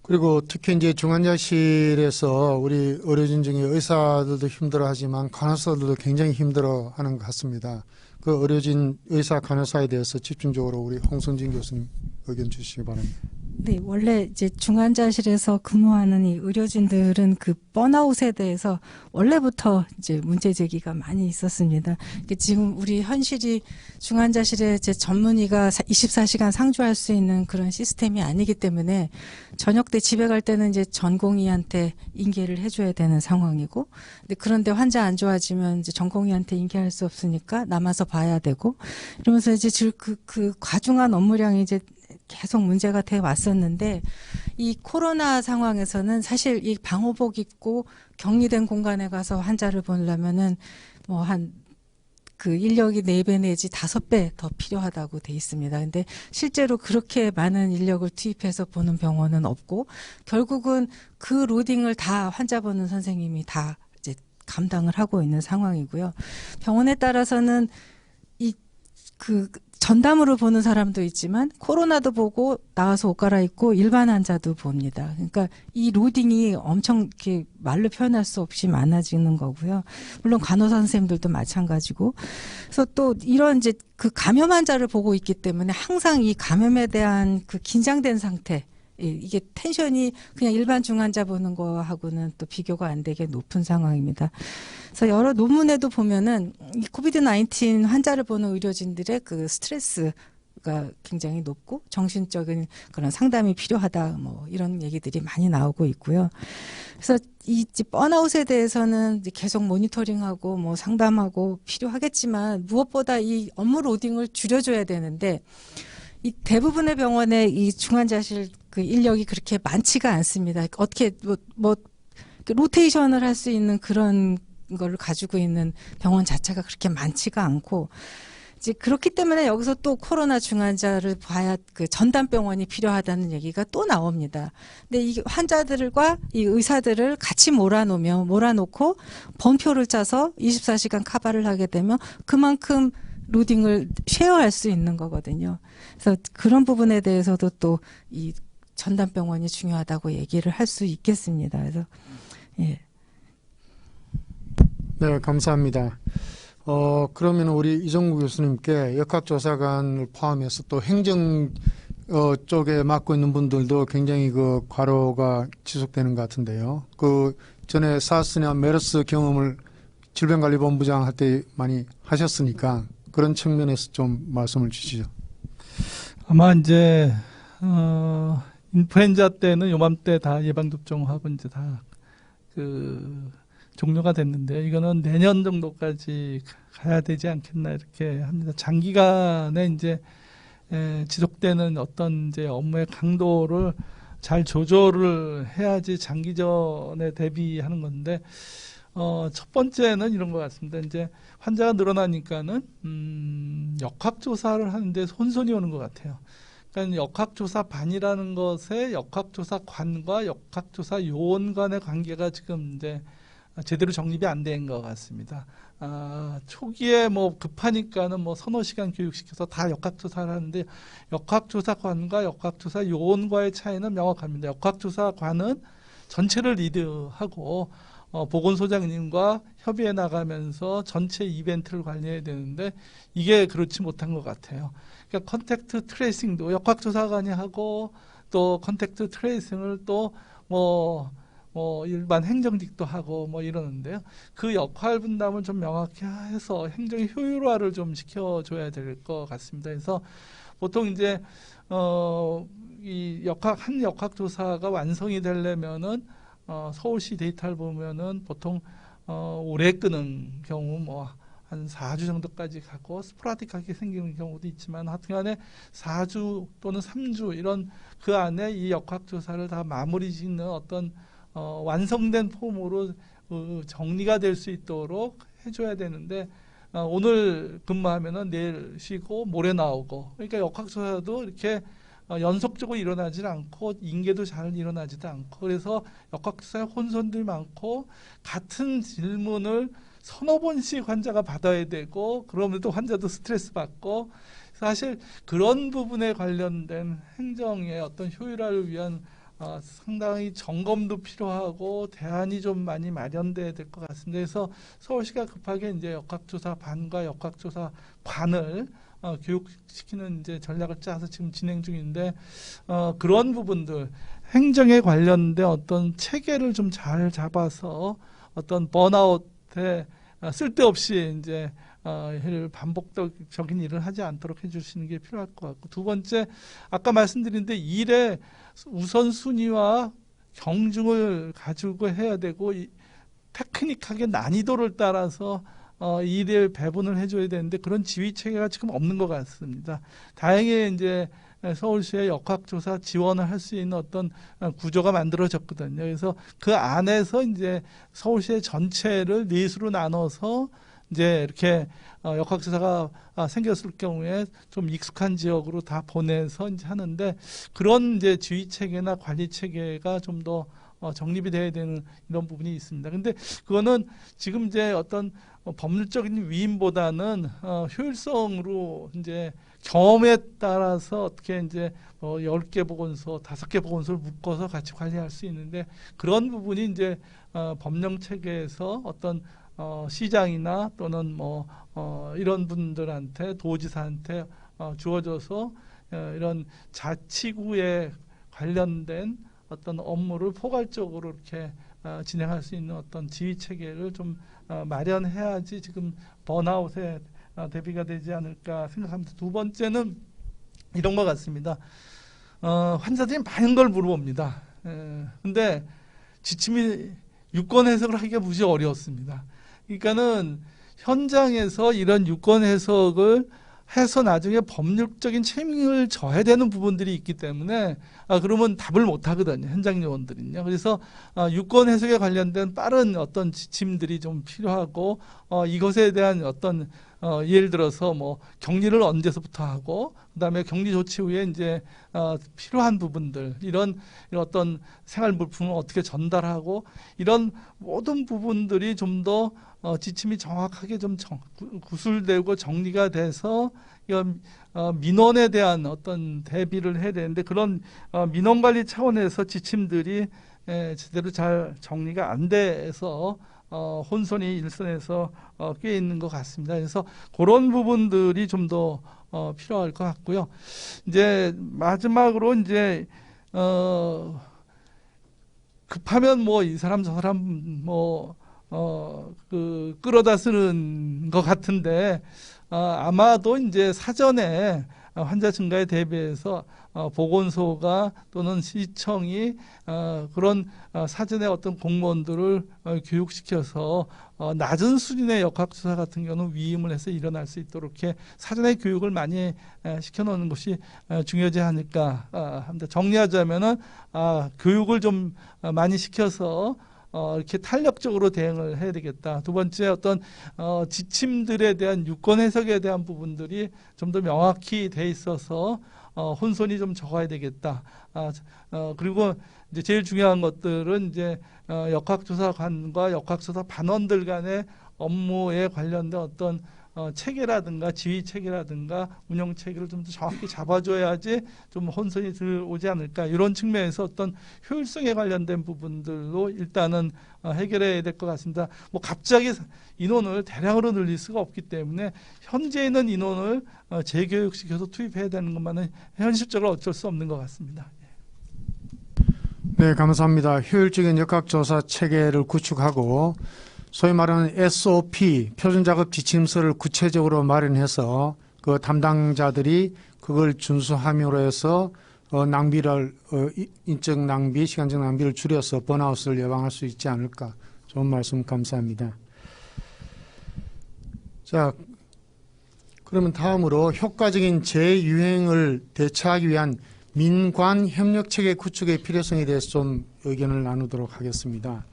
그리고 특히 이제 중환자실에서 우리 의료진 중에 의사들도 힘들어하지만 간호사들도 굉장히 힘들어하는 것 같습니다. 그 의료진, 의사, 간호사에 대해서 집중적으로 우리 홍순진 교수님 의견 주시기 바랍니다. 네, 원래 이제 중환자실에서 근무하는 이 의료진들은 그 번아웃에 대해서 원래부터 이제 문제 제기가 많이 있었습니다. 지금 우리 현실이 중환자실에 제 전문의가 24시간 상주할 수 있는 그런 시스템이 아니기 때문에 저녁 때 집에 갈 때는 이제 전공의한테 인계를 해줘야 되는 상황이고, 근데 그런데 환자 안 좋아지면 이제 전공의한테 인계할 수 없으니까 남아서 봐야 되고, 이러면서 이제 그 과중한 업무량이 이제 계속 문제가 돼 왔었는데 이 코로나 상황에서는 사실 이 방호복 입고 격리된 공간에 가서 환자를 보려면은 뭐 한 그 인력이 4배 내지 5배 더 필요하다고 돼 있습니다. 근데 실제로 그렇게 많은 인력을 투입해서 보는 병원은 없고 결국은 그 로딩을 다 환자 보는 선생님이 다 이제 감당을 하고 있는 상황이고요. 병원에 따라서는 전담으로 보는 사람도 있지만 코로나도 보고 나와서 옷 갈아입고 일반 환자도 봅니다. 그러니까 이 로딩이 엄청 이렇게 말로 표현할 수 없이 많아지는 거고요. 물론 간호사 선생님들도 마찬가지고. 그래서 또 이런 이제 그 감염 환자를 보고 있기 때문에 항상 이 감염에 대한 그 긴장된 상태, 이게 텐션이 그냥 일반 중환자 보는 거하고는 또 비교가 안 되게 높은 상황입니다. 그래서 여러 논문에도 보면은 이 코비드-19 환자를 보는 의료진들의 그 스트레스가 굉장히 높고 정신적인 그런 상담이 필요하다, 뭐 이런 얘기들이 많이 나오고 있고요. 그래서 이 번아웃에 대해서는 이제 계속 모니터링하고 뭐 상담하고 필요하겠지만 무엇보다 이 업무 로딩을 줄여줘야 되는데 이 대부분의 병원에 이 중환자실 그 인력이 그렇게 많지가 않습니다. 어떻게 뭐 로테이션을 할 수 있는 그런 걸 가지고 있는 병원 자체가 그렇게 많지가 않고 이제 그렇기 때문에 여기서 또 코로나 중환자를 봐야 그 전담 병원이 필요하다는 얘기가 또 나옵니다. 근데 이 환자들과 이 의사들을 같이 몰아놓고 번표를 짜서 24시간 카바를 하게 되면 그만큼 로딩을 쉐어할 수 있는 거거든요. 그래서 그런 부분에 대해서도 또 이 전담병원이 중요하다고 얘기를 할 수 있겠습니다. 그래서 예. 네, 감사합니다. 그러면 우리 이종구 교수님께 역학조사관을 포함해서 또 행정 쪽에 맡고 있는 분들도 굉장히 그 과로가 지속되는 것 같은데요. 그 전에 사스나 메르스 경험을 질병관리본부장 할 때 많이 하셨으니까 그런 측면에서 좀 말씀을 주시죠. 아마 이제 인플루엔자 때는 요맘때 다 예방접종하고 이제 다 그 종료가 됐는데 이거는 내년 정도까지 가야 되지 않겠나 이렇게 합니다. 장기간에 이제 지속되는 어떤 이제 업무의 강도를 잘 조절을 해야지 장기전에 대비하는 건데 첫 번째는 이런 것 같습니다. 이제 환자가 늘어나니까는 역학조사를 하는데 혼선이 오는 것 같아요. 그러니까 역학조사반이라는 것에 역학조사관과 역학조사 요원 간의 관계가 지금 이제 제대로 정립이 안 된 것 같습니다. 초기에 뭐 급하니까는 뭐 서너 시간 교육시켜서 다 역학조사를 하는데 역학조사관과 역학조사 요원과의 차이는 명확합니다. 역학조사관은 전체를 리드하고 보건소장님과 협의해 나가면서 전체 이벤트를 관리해야 되는데 이게 그렇지 못한 것 같아요. 그러니까 컨택트 트레이싱도 역학조사관이 하고 또 컨택트 트레이싱을 또 일반 행정직도 하고 뭐 이러는데요. 그 역할 분담을 좀 명확히 해서 행정의 효율화를 좀 시켜줘야 될 것 같습니다. 그래서 보통 이제 한 역학조사가 완성이 되려면은 서울시 데이터를 보면은 보통 오래 끄는 경우 뭐 한 4주 정도까지 가고 스포라딕하게 생기는 경우도 있지만 하여튼간에 4주 또는 3주 이런 그 안에 이 역학조사를 다 마무리 짓는 어떤 완성된 폼으로 정리가 될 수 있도록 해줘야 되는데 오늘 근무하면은 내일 쉬고 모레 나오고 그러니까 역학조사도 이렇게 연속적으로 일어나지 않고 인계도 잘 일어나지도 않고 그래서 역학조사에 혼선들이 많고 같은 질문을 서너 번씩 환자가 받아야 되고 그러면 또 환자도 스트레스 받고 사실 그런 부분에 관련된 행정의 어떤 효율화를 위한 상당히 점검도 필요하고 대안이 좀 많이 마련돼야 될 것 같습니다. 그래서 서울시가 급하게 이제 역학조사반과 역학조사관을 교육시키는 이제 전략을 짜서 지금 진행 중인데 그런 부분들 행정에 관련된 어떤 체계를 좀 잘 잡아서 어떤 번아웃에 쓸데없이 이제 반복적인 일을 하지 않도록 해주시는 게 필요할 것 같고 두 번째 아까 말씀드린 데 일의 우선순위와 경중을 가지고 해야 되고 테크닉하게 난이도를 따라서 일을 배분을 해줘야 되는데 그런 지휘 체계가 지금 없는 것 같습니다. 다행히 이제 서울시의 역학조사 지원을 할 수 있는 어떤 구조가 만들어졌거든요. 그래서 그 안에서 이제 서울시의 전체를 넷으로 나눠서 이제 이렇게 역학조사가 생겼을 경우에 좀 익숙한 지역으로 다 보내서 이제 하는데 그런 이제 지휘 체계나 관리 체계가 좀 더 정립이 돼야 되는 이런 부분이 있습니다. 근데 그거는 지금 이제 어떤 법률적인 위임보다는 효율성으로 이제 경험에 따라서 어떻게 이제 10개 보건소, 5개 보건소를 묶어서 같이 관리할 수 있는데 그런 부분이 이제 법령 체계에서 어떤 시장이나 또는 이런 분들한테 도지사한테 주어져서 이런 자치구에 관련된 어떤 업무를 포괄적으로 이렇게 진행할 수 있는 어떤 지휘 체계를 좀 마련해야지 지금 번아웃에 대비가 되지 않을까 생각합니다. 두 번째는 이런 것 같습니다. 환자들이 많은 걸 물어봅니다. 근데 지침이 유권 해석을 하기가 무지 어려웠습니다. 그러니까는 현장에서 이런 유권 해석을 해서 나중에 법률적인 책임을 져야 되는 부분들이 있기 때문에 그러면 답을 못 하거든요. 현장 요원들은요. 그래서 유권 해석에 관련된 빠른 어떤 지침들이 좀 필요하고 이것에 대한 어떤 예를 들어서 뭐 격리를 언제서부터 하고 그다음에 격리 조치 후에 이제 필요한 부분들 이런 어떤 생활 물품을 어떻게 전달하고 이런 모든 부분들이 좀 더 지침이 정확하게 좀 구술되고 정리가 돼서 이런 민원에 대한 어떤 대비를 해야 되는데 그런 민원 관리 차원에서 지침들이 제대로 잘 정리가 안 돼서 혼선이 일선에서 꽤 있는 것 같습니다. 그래서 그런 부분들이 좀 더 필요할 것 같고요. 이제 마지막으로 이제 급하면 뭐 이 사람 저 사람 끌어다 쓰는 것 같은데 아마도 이제 사전에 환자 증가에 대비해서 보건소가 또는 시청이 그런 사전에 어떤 공무원들을 교육시켜서 낮은 수준의 역학조사 같은 경우는 위임을 해서 일어날 수 있도록 이렇게 사전에 교육을 많이 시켜놓는 것이 중요하지 않을까 합니다. 정리하자면은 교육을 좀 많이 시켜서 이렇게 탄력적으로 대응을 해야 되겠다. 두 번째 어떤 지침들에 대한 유권 해석에 대한 부분들이 좀 더 명확히 돼 있어서 혼선이 좀 적어야 되겠다. 그리고 이제 제일 중요한 것들은 이제 역학조사관과 역학조사 반원들 간의 업무에 관련된 어떤 체계라든가 지휘 체계라든가 운영 체계를 좀 더 정확히 잡아줘야지 좀 혼선이 들어오지 않을까 이런 측면에서 어떤 효율성에 관련된 부분들로 일단은 해결해야 될 것 같습니다. 뭐 갑자기 인원을 대량으로 늘릴 수가 없기 때문에 현재 있는 인원을 재교육시켜서 투입해야 되는 것만은 현실적으로 어쩔 수 없는 것 같습니다. 네, 감사합니다. 효율적인 역학조사 체계를 구축하고 소위 말하는 SOP, 표준작업 지침서를 구체적으로 마련해서 그 담당자들이 그걸 준수함으로 해서 인적 낭비, 시간적 낭비를 줄여서 번아웃을 예방할 수 있지 않을까. 좋은 말씀 감사합니다. 자, 그러면 다음으로 효과적인 재유행을 대처하기 위한 민관 협력 체계 구축의 필요성에 대해서 좀 의견을 나누도록 하겠습니다.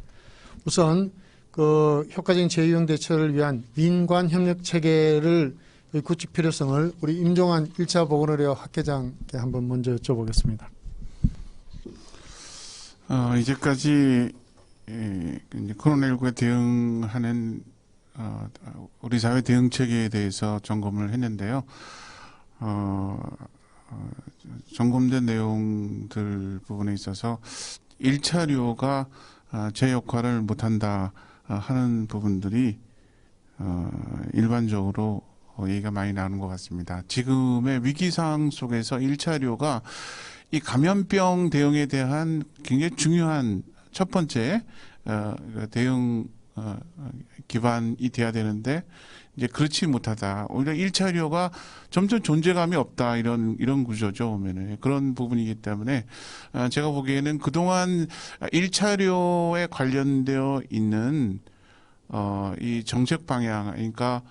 우선 그 효과적인 재유행 대처를 위한 민관 협력 체계를 구축 필요성을 우리 임종환 1차 보건의료 학회장께 한번 먼저 여쭤보겠습니다. 이제까지 코로나19에 대응하는 우리 사회 대응 체계에 대해서 점검을 했는데요. 점검된 내용들 부분에 있어서 1차료가 제 역할을 못한다 하는 부분들이 일반적으로 얘기가 많이 나오는 것 같습니다. 지금의 위기 상황 속에서 1차료가 이 감염병 대응에 대한 굉장히 중요한 첫 번째 대응 기반이 돼야 되는데 이제 그렇지 못하다. 오히려 1차료가 점점 존재감이 없다. 이런 구조죠. 보면은 그런 부분이기 때문에 제가 보기에는 그동안 1차료에 관련되어 있는 이 정책 방향, 그러니까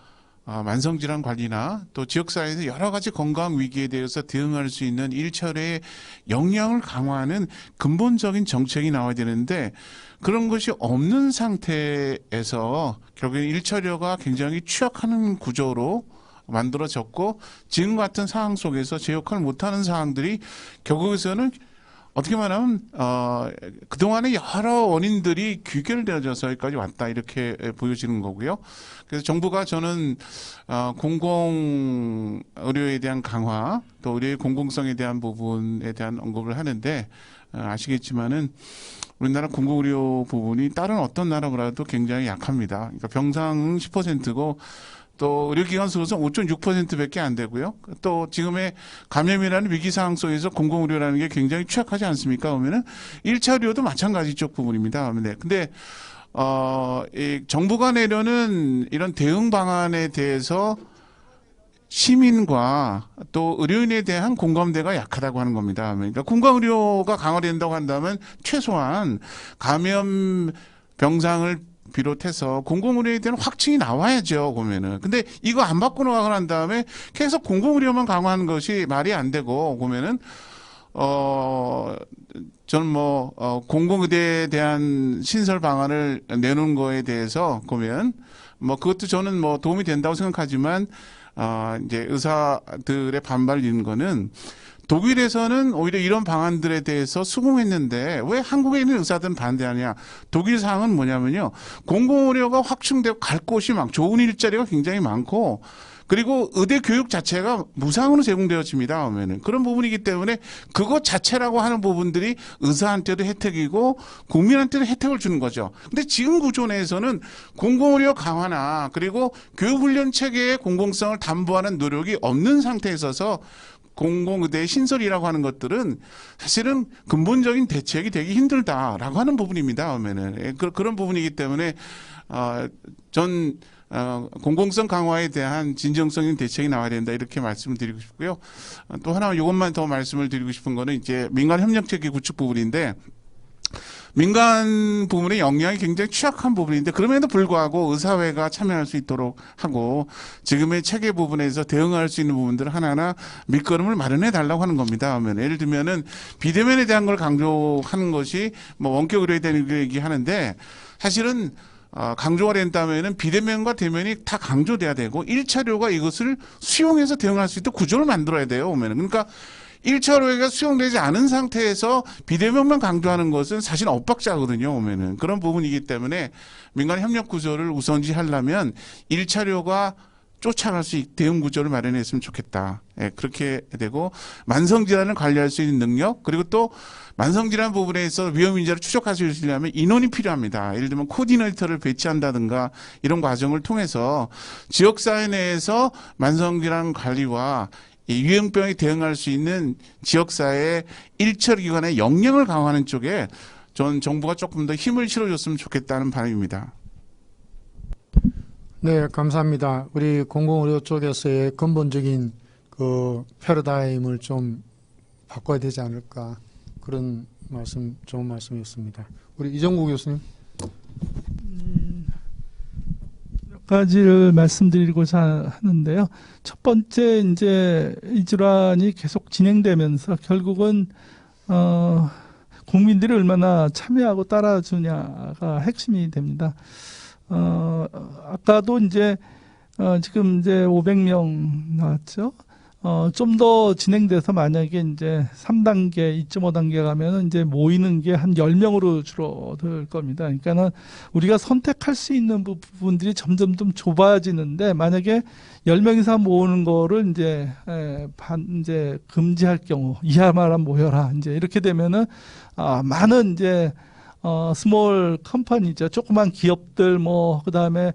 만성질환 관리나 또 지역사회에서 여러 가지 건강 위기에 대해서 대응할 수 있는 1차료의 역량을 강화하는 근본적인 정책이 나와야 되는데 그런 것이 없는 상태에서 결국엔 1차료가 굉장히 취약하는 구조로 만들어졌고 지금 같은 상황 속에서 제 역할을 못하는 상황들이 결국에서는 어떻게 말하면 그동안에 여러 원인들이 귀결되어져서 여기까지 왔다 이렇게 보여지는 거고요. 그래서 정부가 저는 공공 의료에 대한 강화 또 의료의 공공성에 대한 부분에 대한 언급을 하는데 아시겠지만은 우리나라 공공의료 부분이 다른 어떤 나라보다도 굉장히 약합니다. 그러니까 병상은 10%고 또 의료기관 수로는 5.6%밖에 안 되고요. 또 지금의 감염이라는 위기 상황 속에서 공공의료라는 게 굉장히 취약하지 않습니까? 그러면은 1차 의료도 마찬가지 쪽 부분입니다. 네. 근데 이 정부가 내려는 이런 대응 방안에 대해서 시민과 또 의료인에 대한 공감대가 약하다고 하는 겁니다. 그러니까 공공의료가 강화된다고 한다면 최소한 감염 병상을 비롯해서 공공의료에 대한 확증이 나와야죠, 보면은. 근데 이거 안 받고 나가고 난 다음에 계속 공공의료만 강화하는 것이 말이 안 되고, 보면은, 저는 공공의대에 대한 신설 방안을 내놓은 거에 대해서 보면, 그것도 저는 도움이 된다고 생각하지만, 이제 의사들의 반발이 있는 거는 독일에서는 오히려 이런 방안들에 대해서 수긍했는데 왜 한국에 있는 의사들은 반대하냐. 독일 상황은 뭐냐면요. 공공의료가 확충되고 갈 곳이 좋은 일자리가 굉장히 많고 그리고 의대 교육 자체가 무상으로 제공되어집니다. 그러면은 그런 부분이기 때문에 그것 자체라고 하는 부분들이 의사한테도 혜택이고 국민한테도 혜택을 주는 거죠. 근데 지금 구조 내에서는 공공의료 강화나 그리고 교육훈련 체계의 공공성을 담보하는 노력이 없는 상태에 있어서 공공의대 신설이라고 하는 것들은 사실은 근본적인 대책이 되기 힘들다라고 하는 부분입니다. 그러면은 그런 부분이기 때문에 전 공공성 강화에 대한 진정성 있는 대책이 나와야 된다 이렇게 말씀을 드리고 싶고요. 또 하나 이것만 더 말씀을 드리고 싶은 거는 이제 민간 협력 체계 구축 부분인데. 민간 부문의 역량이 굉장히 취약한 부분인데 그럼에도 불구하고 의사회가 참여할 수 있도록 하고 지금의 체계 부분에서 대응할 수 있는 부분들 하나하나 밑거름을 마련해 달라고 하는 겁니다. 예를 들면은 비대면에 대한 걸 강조하는 것이 원격 의료에 대한 얘기하는데 사실은 강조가 된다면은 비대면과 대면이 다 강조돼야 되고 1차료가 이것을 수용해서 대응할 수 있도록 구조를 만들어야 돼요. 그러니까 1차로가 수용되지 않은 상태에서 비대면만 강조하는 것은 사실 엇박자거든요. 오면은 그런 부분이기 때문에 민간 협력 구조를 우선시하려면 1차로가 쫓아갈 수 있는 대응 구조를 마련했으면 좋겠다. 그렇게 되고 만성질환을 관리할 수 있는 능력 그리고 또 만성질환 부분에서 위험 인자를 추적할 수 있으려면 인원이 필요합니다. 예를 들면 코디네이터를 배치한다든가 이런 과정을 통해서 지역사회 내에서 만성질환 관리와 이 유행병에 대응할 수 있는 지역사회의 일처리기관의 역량을 강화하는 쪽에 전 정부가 조금 더 힘을 실어줬으면 좋겠다는 바람입니다. 네, 감사합니다. 우리 공공의료 쪽에서의 근본적인 그 패러다임을 좀 바꿔야 되지 않을까 그런 말씀, 좋은 말씀이었습니다. 우리 이정구 교수님. 몇 가지를 말씀드리고자 하는데요. 첫 번째 이제 이 질환이 계속 진행되면서 결국은 국민들이 얼마나 참여하고 따라주냐가 핵심이 됩니다. 아까도 이제 지금 이제 500명 나왔죠. 좀 더 진행돼서 만약에 이제 3단계, 2.5단계 가면은 이제 모이는 게 한 10명으로 줄어들 겁니다. 그러니까는 우리가 선택할 수 있는 부분들이 점점 좀 좁아지는데 만약에 10명 이상 모으는 거를 이제 이제 금지할 경우 이하만 모여라. 이제 이렇게 되면은 많은 이제 스몰 컴퍼니죠. 조그만 기업들 그다음에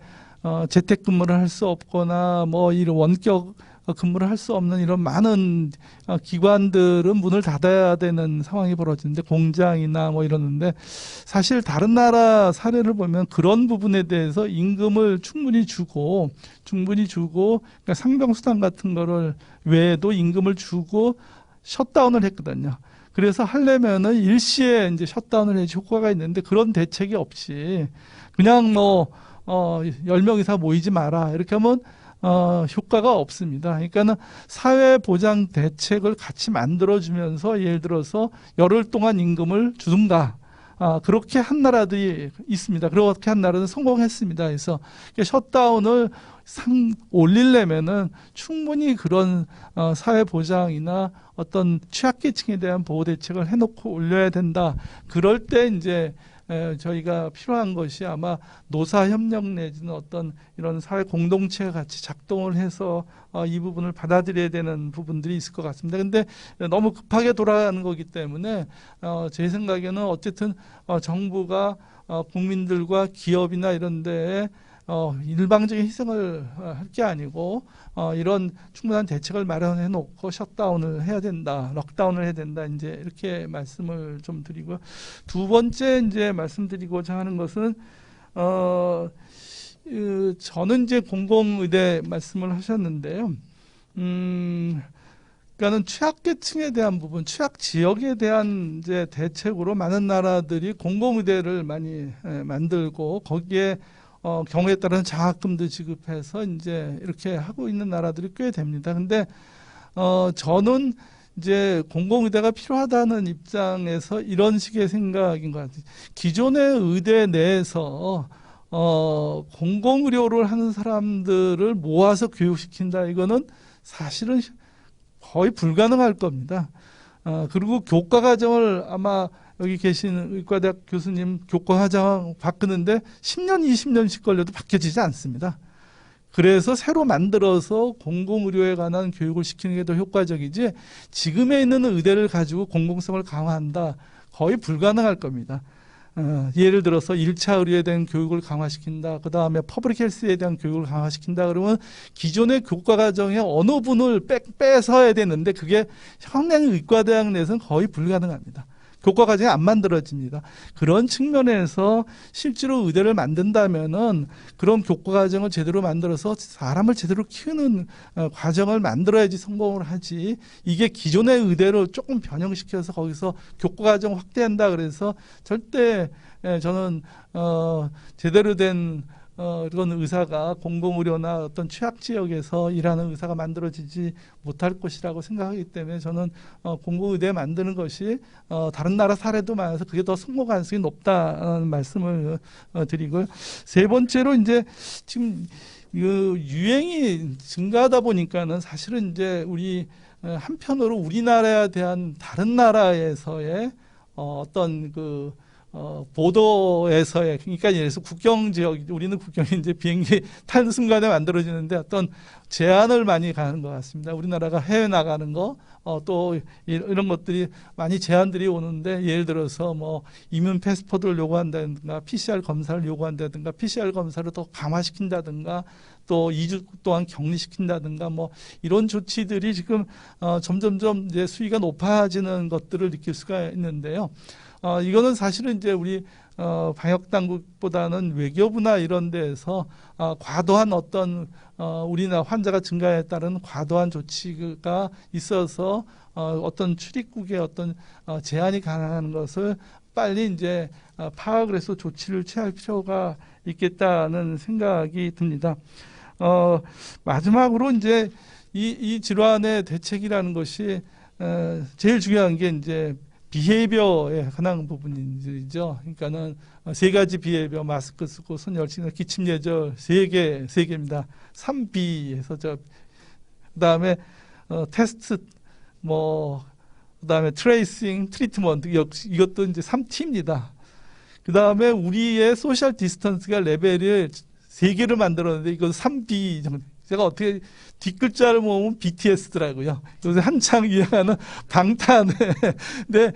재택근무를 할 수 없거나 이런 원격 근무를 할 수 없는 이런 많은 기관들은 문을 닫아야 되는 상황이 벌어지는데 공장이나 이러는데 사실 다른 나라 사례를 보면 그런 부분에 대해서 임금을 충분히 주고 그러니까 상병수당 같은 거를 외에도 임금을 주고 셧다운을 했거든요. 그래서 하려면은 일시에 이제 셧다운을 해야지 효과가 있는데 그런 대책이 없이 그냥 10명 이상 모이지 마라 이렇게 하면 효과가 없습니다. 그러니까는 사회보장 대책을 같이 만들어주면서 예를 들어서 열흘 동안 임금을 주든가 그렇게 한 나라들이 있습니다. 그렇게 한 나라는 성공했습니다. 그래서 셧다운을 올리려면은 충분히 그런 사회 보장이나 어떤 취약계층에 대한 보호 대책을 해놓고 올려야 된다. 그럴 때 이제 저희가 필요한 것이 아마 노사협력 내지는 어떤 이런 사회 공동체가 같이 작동을 해서 이 부분을 받아들여야 되는 부분들이 있을 것 같습니다. 근데 너무 급하게 돌아가는 거기 때문에 제 생각에는 어쨌든 정부가 국민들과 기업이나 이런 데에 일방적인 희생을 할 게 아니고 이런 충분한 대책을 마련해 놓고 셧다운을 해야 된다, 럭다운을 해야 된다, 이제 이렇게 말씀을 좀 드리고, 두 번째 이제 말씀드리고자 하는 것은 저는 이제 공공의대 말씀을 하셨는데요. 그러니까는 취약계층에 대한 부분, 취약 지역에 대한 이제 대책으로 많은 나라들이 공공의대를 많이 만들고 거기에 경우에 따른 장학금도 지급해서 이제 이렇게 하고 있는 나라들이 꽤 됩니다. 근데 저는 이제 공공의대가 필요하다는 입장에서 이런 식의 생각인 것 같아요. 기존의 의대 내에서 공공의료를 하는 사람들을 모아서 교육시킨다. 이거는 사실은 거의 불가능할 겁니다. 그리고 교과과정을 아마 여기 계신 의과대학 교수님 교과과정 바꾸는데 10년, 20년씩 걸려도 바뀌어지지 않습니다. 그래서 새로 만들어서 공공의료에 관한 교육을 시키는 게 더 효과적이지 지금에 있는 의대를 가지고 공공성을 강화한다. 거의 불가능할 겁니다. 예를 들어서 1차 의료에 대한 교육을 강화시킨다. 그 다음에 퍼블릭 헬스에 대한 교육을 강화시킨다. 그러면 기존의 교과과정의 어느 분을 빼서야 되는데 그게 현행 의과대학 내에서는 거의 불가능합니다. 교과과정이 안 만들어집니다. 그런 측면에서 실제로 의대를 만든다면은 그런 교과과정을 제대로 만들어서 사람을 제대로 키우는 과정을 만들어야지 성공을 하지. 이게 기존의 의대로 조금 변형시켜서 거기서 교과과정 확대한다 그래서 절대 저는 제대로 된 이런 의사가 공공의료나 어떤 취약 지역에서 일하는 의사가 만들어지지 못할 것이라고 생각하기 때문에 저는 공공의대 만드는 것이 다른 나라 사례도 많아서 그게 더 성공 가능성이 높다는 말씀을 드리고요. 세 번째로 이제 지금 유행이 증가하다 보니까는 사실은 이제 우리 한편으로 우리나라에 대한 다른 나라에서의 어떤 보도에서의, 그러니까 예를 들어서 국경 지역, 우리는 국경이 이제 비행기 타는 순간에 만들어지는데 어떤 제한을 많이 가는 것 같습니다. 우리나라가 해외 나가는 거, 또 이런 것들이 많이 제한들이 오는데 예를 들어서 뭐 이민 패스포드를 요구한다든가 PCR 검사를 요구한다든가 PCR 검사를 더 강화시킨다든가 또 2주 동안 격리시킨다든가 뭐 이런 조치들이 지금 점점점 이제 수위가 높아지는 것들을 느낄 수가 있는데요. 이거는 사실은 이제 우리 방역 당국보다는 외교부나 이런 데에서 과도한 어떤 우리나라 환자가 증가에 따른 과도한 조치가 있어서 어떤 출입국의 어떤 제한이 가능한 것을 빨리 이제 파악을 해서 조치를 취할 필요가 있겠다는 생각이 듭니다. 마지막으로 이제 이 질환의 대책이라는 것이 제일 중요한 게 이제 비헤이비어에 관한 부분이죠. 그러니까는 세 가지 비헤이비어, 마스크 쓰고 손 열심히 기침 예절 세 개입니다. 3B에서 그다음에 테스트 그다음에 트레이싱, 트리트먼트 이것도 이제 3T입니다. 그다음에 우리의 소셜 디스턴스가 레벨을 3개를 만들었는데 이건 3B 정도. 제가 어떻게 뒷글자를 모으면 BTS더라고요. 요새 한창 유행하는 방탄의 근데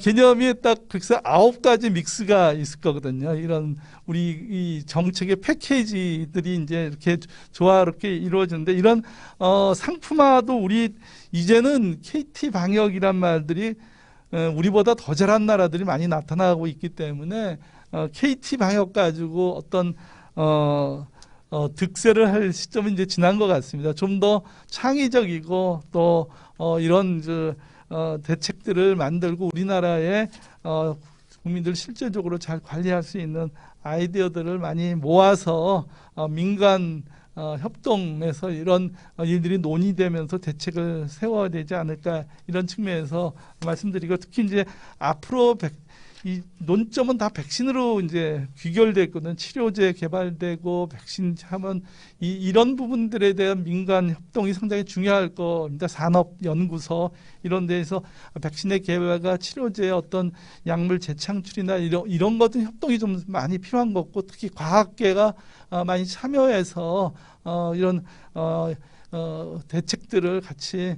개념이 딱 그래서 9가지 믹스가 있을 거거든요. 이런 우리 이 정책의 패키지들이 이제 이렇게 조화롭게 이루어지는데 이런 상품화도 우리 이제는 KT 방역이란 말들이 우리보다 더 잘한 나라들이 많이 나타나고 있기 때문에 KT 방역 가지고 어떤 득세를 할 시점은 이제 지난 것 같습니다. 좀 더 창의적이고 또 이런 대책들을 만들고 우리나라의 국민들 실질적으로 잘 관리할 수 있는 아이디어들을 많이 모아서 민간 협동에서 이런 일들이 논의되면서 대책을 세워야 되지 않을까 이런 측면에서 말씀드리고 특히 이제 앞으로 이 논점은 다 백신으로 이제 귀결됐거든. 치료제 개발되고 백신 하면 이런 부분들에 대한 민간 협동이 상당히 중요할 겁니다. 산업연구소 이런 데에서 백신의 개발과 치료제의 어떤 약물 재창출이나 이런 것들 협동이 좀 많이 필요한 것 같고, 특히 과학계가 많이 참여해서 이런 대책들을 같이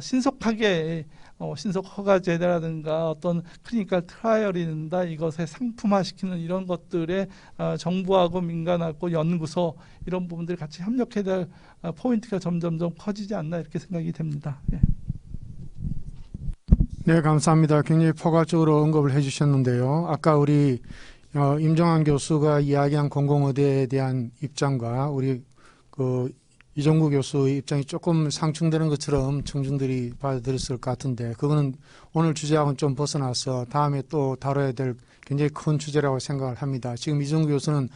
신속하게 신속 허가제라든가 어떤 클리니컬 트라이얼이나 이것에 상품화시키는 이런 것들에 정부하고 민간하고 연구소 이런 부분들이 같이 협력해야 될 포인트가 점점점 커지지 않나 이렇게 생각이 됩니다. 예. 네, 감사합니다. 굉장히 포괄적으로 언급을 해주셨는데요. 아까 우리 임정환 교수가 이야기한 공공의대에 대한 입장과 우리 이종구 교수의 입장이 조금 상충되는 것처럼 청중들이 받아들였을 것 같은데, 그거는 오늘 주제하고는 좀 벗어나서 다음에 또 다뤄야 될 굉장히 큰 주제라고 생각을 합니다. 지금 이종구 교수는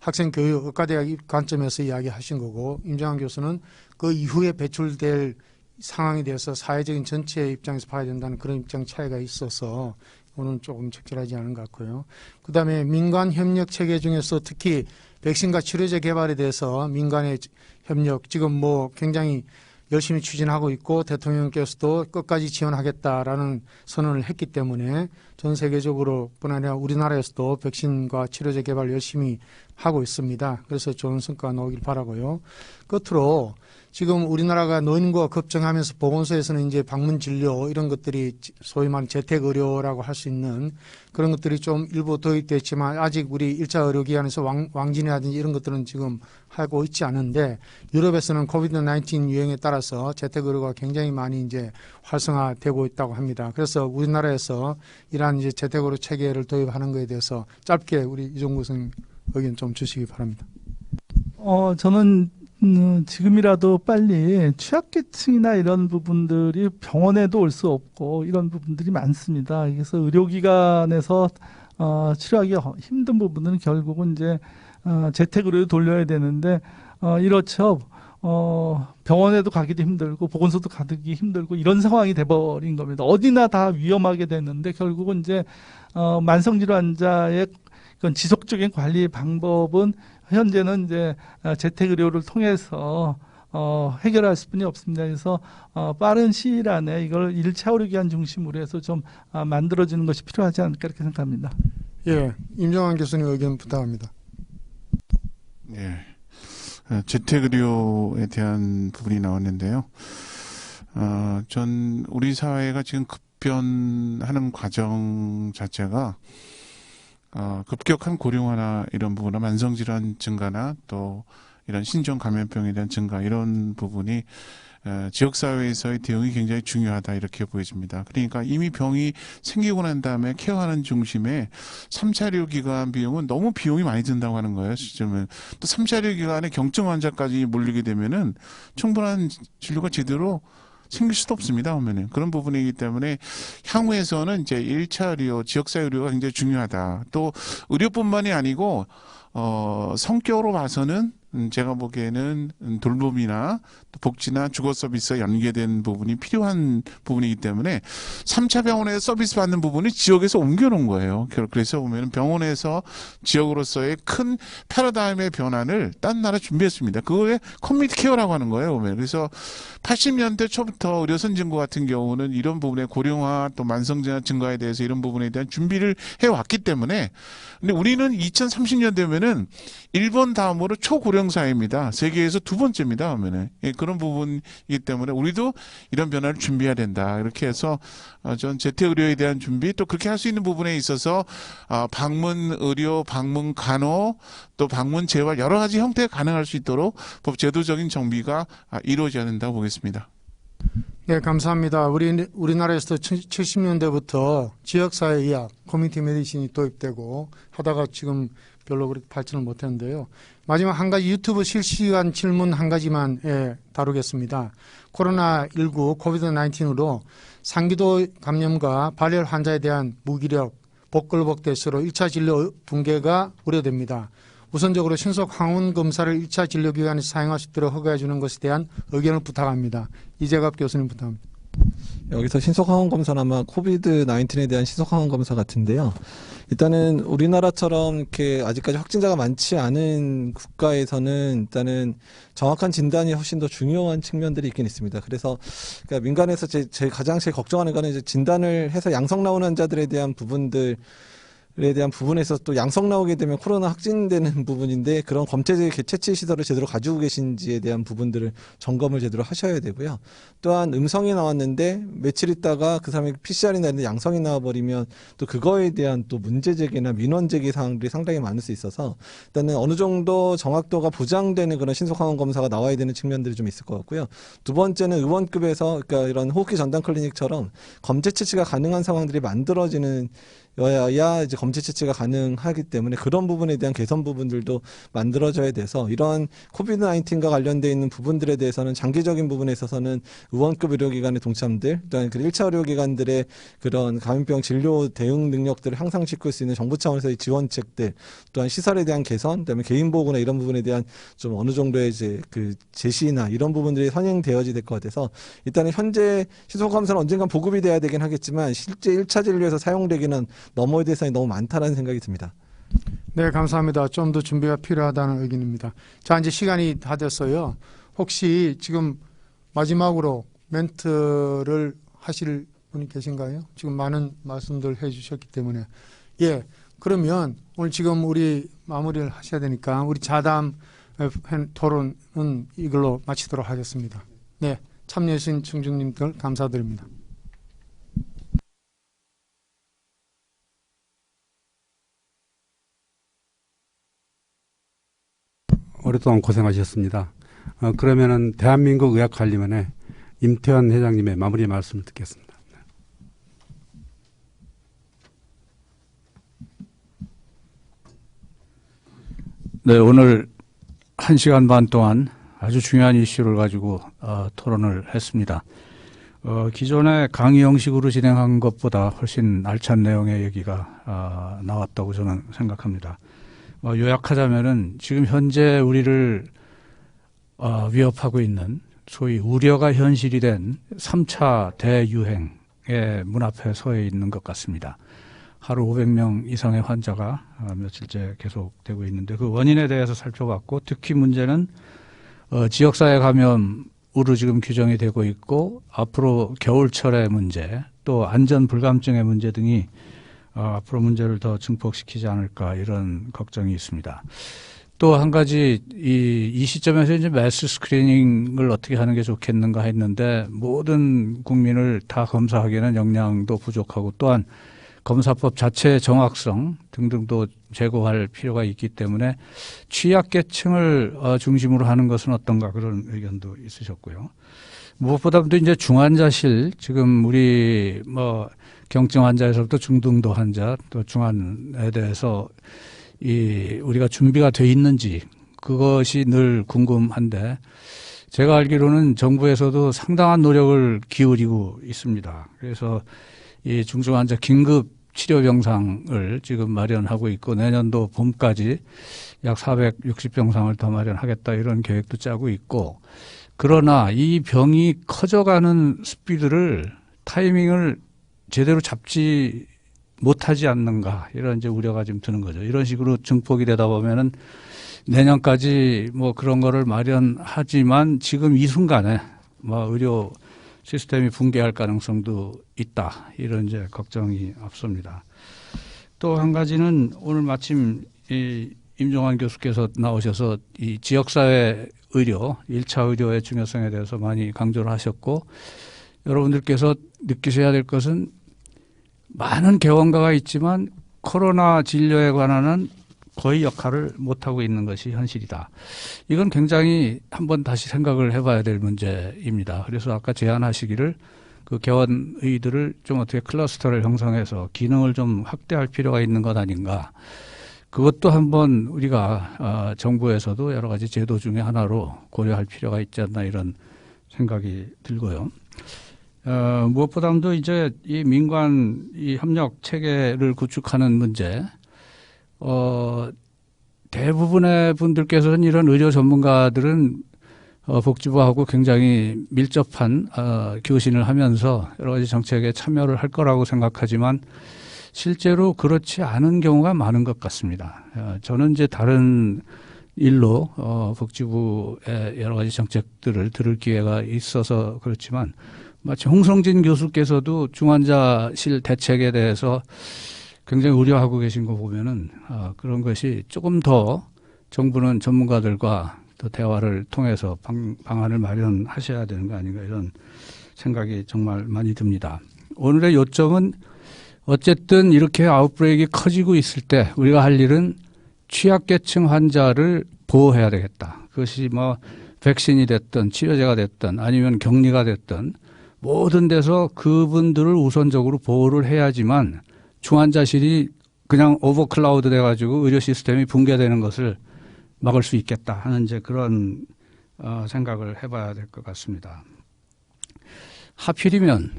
학생교육 의과대학 관점에서 이야기하신 거고, 임정환 교수는 그 이후에 배출될 상황에 대해서 사회적인 전체의 입장에서 봐야 된다는 그런 입장 차이가 있어서 오늘 조금 적절하지 않은 것 같고요. 그다음에 민간 협력 체계 중에서 특히 백신과 치료제 개발에 대해서 민간의 협력 지금 굉장히 열심히 추진하고 있고, 대통령께서도 끝까지 지원하겠다라는 선언을 했기 때문에 전 세계적으로 뿐 아니라 우리나라에서도 백신과 치료제 개발 열심히 하고 있습니다. 그래서 좋은 성과가 나오길 바라고요. 끝으로 지금 우리나라가 노인과 급증하면서 보건소에서는 이제 방문 진료 이런 것들이 소위 말하는 재택 의료라고 할 수 있는 그런 것들이 좀 일부 도입됐지만 아직 우리 1차 의료기관에서 왕진이라든지 이런 것들은 지금 하고 있지 않은데, 유럽에서는 코비드-19 유행에 따라서 재택 의료가 굉장히 많이 이제 활성화되고 있다고 합니다. 그래서 우리나라에서 이러한 이제 재택 의료 체계를 도입하는 것에 대해서 짧게 우리 이종구 선생님 의견 좀 주시기 바랍니다. 저는 지금이라도 빨리 취약계층이나 이런 부분들이 병원에도 올 수 없고 이런 부분들이 많습니다. 그래서 의료기관에서 치료하기 힘든 부분은 결국은 이제 재택으로 돌려야 되는데, 이렇죠. 병원에도 가기도 힘들고 보건소도 가기 힘들고 이런 상황이 돼버린 겁니다. 어디나 다 위험하게 되는데, 결국은 이제 만성질환 환자의 그런 지속적인 관리 방법은 현재는 이제 재택의료를 통해서 해결할 수뿐이 없습니다. 그래서 빠른 시일 안에 이걸 1차 의료기관 중심으로 해서 좀 만들어지는 것이 필요하지 않을까 이렇게 생각합니다. 예, 임정환 교수님 의견 부탁합니다. 예, 재택의료에 대한 부분이 나왔는데요. 전 우리 사회가 지금 급변하는 과정 자체가 급격한 고령화나 이런 부분이나 만성질환 증가나 또 이런 신종 감염병에 대한 증가 이런 부분이 지역사회에서의 대응이 굉장히 중요하다 이렇게 보여집니다. 그러니까 이미 병이 생기고 난 다음에 케어하는 중심에 3차 의료기관 비용은 너무 비용이 많이 든다고 하는 거예요. 지금은 또 3차 의료기관에 경증 환자까지 몰리게 되면은 충분한 진료가 제대로 생길 수도 없습니다. 보면은 그런 부분이기 때문에 향후에서는 이제 1차 의료, 지역사회 의료가 굉장히 중요하다. 또 의료뿐만이 아니고 성격으로 봐서는 제가 보기에는 돌봄이나 복지나 주거 서비스와 연계된 부분이 필요한 부분이기 때문에 3차 병원에서 서비스 받는 부분이 지역에서 옮겨놓은 거예요. 그래서 보면 병원에서 지역으로서의 큰 패러다임의 변화를 딴 나라 준비했습니다. 그거에 커뮤니티 케어라고 하는 거예요. 보면. 그래서 80년대 초부터 의료 선진국 같은 경우는 이런 부분에 고령화 또 만성질환 증가에 대해서 이런 부분에 대한 준비를 해왔기 때문에, 근데 우리는 2030년 되면은 일본 다음으로 초고령 사회입니다. 세계에서 두 번째입니다. 하면은 그런 부분이기 때문에 우리도 이런 변화를 준비해야 된다. 이렇게 해서 전 재택 의료에 대한 준비 또 그렇게 할 수 있는 부분에 있어서 방문 의료, 방문 간호 또 방문 재활 여러 가지 형태가 가능할 수 있도록 법 제도적인 정비가 이루어져야 된다고 보겠습니다. 네, 감사합니다. 우리나라에서도 70년대부터 지역사회 의학, 커뮤니티 메디신이 도입되고 하다가 지금 별로 그렇게 발전을 못했는데요. 마지막 한 가지 유튜브 실시간 질문 한 가지만 다루겠습니다. 코로나19, 코비드-19으로 상기도 감염과 발열 환자에 대한 무기력, 복걸복 대수로 1차 진료 붕괴가 우려됩니다. 우선적으로 신속 항원 검사를 1차 진료기관에서 사용할 수 있도록 허가해 주는 것에 대한 의견을 부탁합니다. 이재갑 교수님 부탁합니다. 여기서 신속항원 검사는 아마 코비드 19에 대한 신속항원 검사 같은데요. 일단은 우리나라처럼 이렇게 아직까지 확진자가 많지 않은 국가에서는 일단은 정확한 진단이 훨씬 더 중요한 측면들이 있긴 있습니다. 그래서 그러니까 민간에서 제일 걱정하는 거는 이제 진단을 해서 양성 나오는 환자들에 대한 부분들에 대한 부분에서 또 양성 나오게 되면 코로나 확진되는 부분인데 그런 검체 채취 시설을 제대로 가지고 계신지에 대한 부분들을 점검을 제대로 하셔야 되고요. 또한 음성이 나왔는데 며칠 있다가 그 사람이 PCR이 나왔는데 양성이 나와버리면 또 그거에 대한 또 문제 제기나 민원 제기 사항들이 상당히 많을 수 있어서 일단은 어느 정도 정확도가 보장되는 그런 신속항원 검사가 나와야 되는 측면들이 좀 있을 것 같고요. 두 번째는 의원급에서 그러니까 이런 호흡기 전담 클리닉처럼 검체 채취가 가능한 상황들이 만들어지는 여야 이제 검체 채취가 가능하기 때문에 그런 부분에 대한 개선 부분들도 만들어져야 돼서 이런 코비드 19과 관련되어 있는 부분들에 대해서는 장기적인 부분에 있어서는 의원급 의료기관의 동참들, 또한 그 1차 의료기관들의 그런 감염병 진료 대응 능력들을 향상시킬 수 있는 정부 차원에서의 지원책들, 또한 시설에 대한 개선, 그다음에 개인 보호구나 이런 부분에 대한 좀 어느 정도의 이제 그 제시나 이런 부분들이 선행되어야 될 것 같아서 일단은 현재 신속검사는 언젠간 보급이 돼야 되긴 하겠지만 실제 1차 진료에서 사용되기는 넘어야 될 사항이 너무 많다라는 생각이 듭니다. 네, 감사합니다. 좀 더 준비가 필요하다는 의견입니다. 자, 이제 시간이 다 됐어요. 혹시 지금 마지막으로 멘트를 하실 분이 계신가요? 지금 많은 말씀들 해주셨기 때문에. 예, 그러면 오늘 지금 우리 마무리를 하셔야 되니까 우리 자담 토론은 이걸로 마치도록 하겠습니다. 네, 참여해주신 청중님들 감사드립니다. 오랫동안 고생하셨습니다. 그러면은 대한민국 의학관리원회 임태환 회장님의 마무리 말씀을 듣겠습니다. 네, 오늘 1시간 반 동안 아주 중요한 이슈를 가지고 토론을 했습니다. 기존의 강의 형식으로 진행한 것보다 훨씬 알찬 내용의 얘기가 나왔다고 저는 생각합니다. 요약하자면은 지금 현재 우리를 위협하고 있는 소위 우려가 현실이 된 3차 대유행의 문 앞에 서 있는 것 같습니다. 하루 500명 이상의 환자가 며칠째 계속되고 있는데 그 원인에 대해서 살펴봤고 특히 문제는 지역사회 감염으로 지금 규정이 되고 있고 앞으로 겨울철의 문제 또 안전 불감증의 문제 등이 앞으로 문제를 더 증폭시키지 않을까 이런 걱정이 있습니다. 또 한 가지 이 시점에서 이제 매스 스크리닝을 어떻게 하는 게 좋겠는가 했는데 모든 국민을 다 검사하기에는 역량도 부족하고 또한 검사법 자체의 정확성 등등도 제고할 필요가 있기 때문에 취약계층을 중심으로 하는 것은 어떤가 그런 의견도 있으셨고요. 무엇보다도 이제 중환자실 지금 우리 경증 환자에서부터 중등도 환자 또 중환에 대해서 우리가 준비가 돼 있는지 그것이 늘 궁금한데 제가 알기로는 정부에서도 상당한 노력을 기울이고 있습니다. 그래서 이 중증 환자 긴급 치료 병상을 지금 마련하고 있고 내년도 봄까지 약 460병상을 더 마련하겠다 이런 계획도 짜고 있고 그러나 이 병이 커져가는 스피드를 타이밍을 제대로 잡지 못하지 않는가 이런 이제 우려가 좀 드는 거죠. 이런 식으로 증폭이 되다 보면은 내년까지 그런 거를 마련하지만 지금 이 순간에 의료 시스템이 붕괴할 가능성도 있다. 이런 이제 걱정이 앞섭니다. 또 한 가지는 오늘 마침 임종환 교수께서 나오셔서 이 지역사회 의료, 1차 의료의 중요성에 대해서 많이 강조를 하셨고 여러분들께서 느끼셔야 될 것은 많은 개원가가 있지만 코로나 진료에 관한은 거의 역할을 못하고 있는 것이 현실이다. 이건 굉장히 한번 다시 생각을 해봐야 될 문제입니다. 그래서 아까 제안하시기를 그 개원의들을 좀 어떻게 클러스터를 형성해서 기능을 좀 확대할 필요가 있는 것 아닌가. 그것도 한번 우리가 정부에서도 여러 가지 제도 중에 하나로 고려할 필요가 있지 않나 이런 생각이 들고요. 무엇보다도 이제 이 민관 이 협력 체계를 구축하는 문제, 대부분의 분들께서는 이런 의료 전문가들은 복지부하고 굉장히 밀접한 교신을 하면서 여러 가지 정책에 참여를 할 거라고 생각하지만 실제로 그렇지 않은 경우가 많은 것 같습니다. 저는 이제 다른 일로 복지부의 여러 가지 정책들을 들을 기회가 있어서 그렇지만 마치 홍성진 교수께서도 중환자실 대책에 대해서 굉장히 우려하고 계신 거 보면은 그런 것이 조금 더 정부는 전문가들과 또 대화를 통해서 방안을 마련하셔야 되는 거 아닌가 이런 생각이 정말 많이 듭니다. 오늘의 요점은 어쨌든 이렇게 아웃브레이크가 커지고 있을 때 우리가 할 일은 취약계층 환자를 보호해야 되겠다. 그것이 뭐 백신이 됐든 치료제가 됐든 아니면 격리가 됐든 모든 데서 그분들을 우선적으로 보호를 해야지만 중환자실이 그냥 오버클라우드 돼가지고 의료 시스템이 붕괴되는 것을 막을 수 있겠다 하는 이제 그런 생각을 해봐야 될 것 같습니다. 하필이면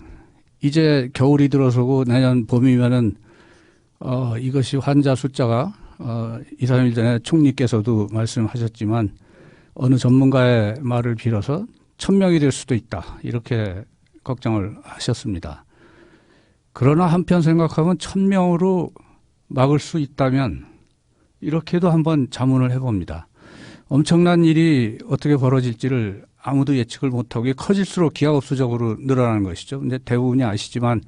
이제 겨울이 들어서고 내년 봄이면은 이것이 환자 숫자가 2, 3일 전에 총리께서도 말씀하셨지만 어느 전문가의 말을 빌어서 1000명이 될 수도 있다 이렇게 걱정을 하셨습니다. 그러나 한편 생각하면 1000명으로 막을 수 있다면 이렇게도 한번 자문을 해봅니다. 엄청난 일이 어떻게 벌어질지를 아무도 예측을 못하고 커질수록 기하급수적으로 늘어나는 것이죠. 근데 대부분이 아시지만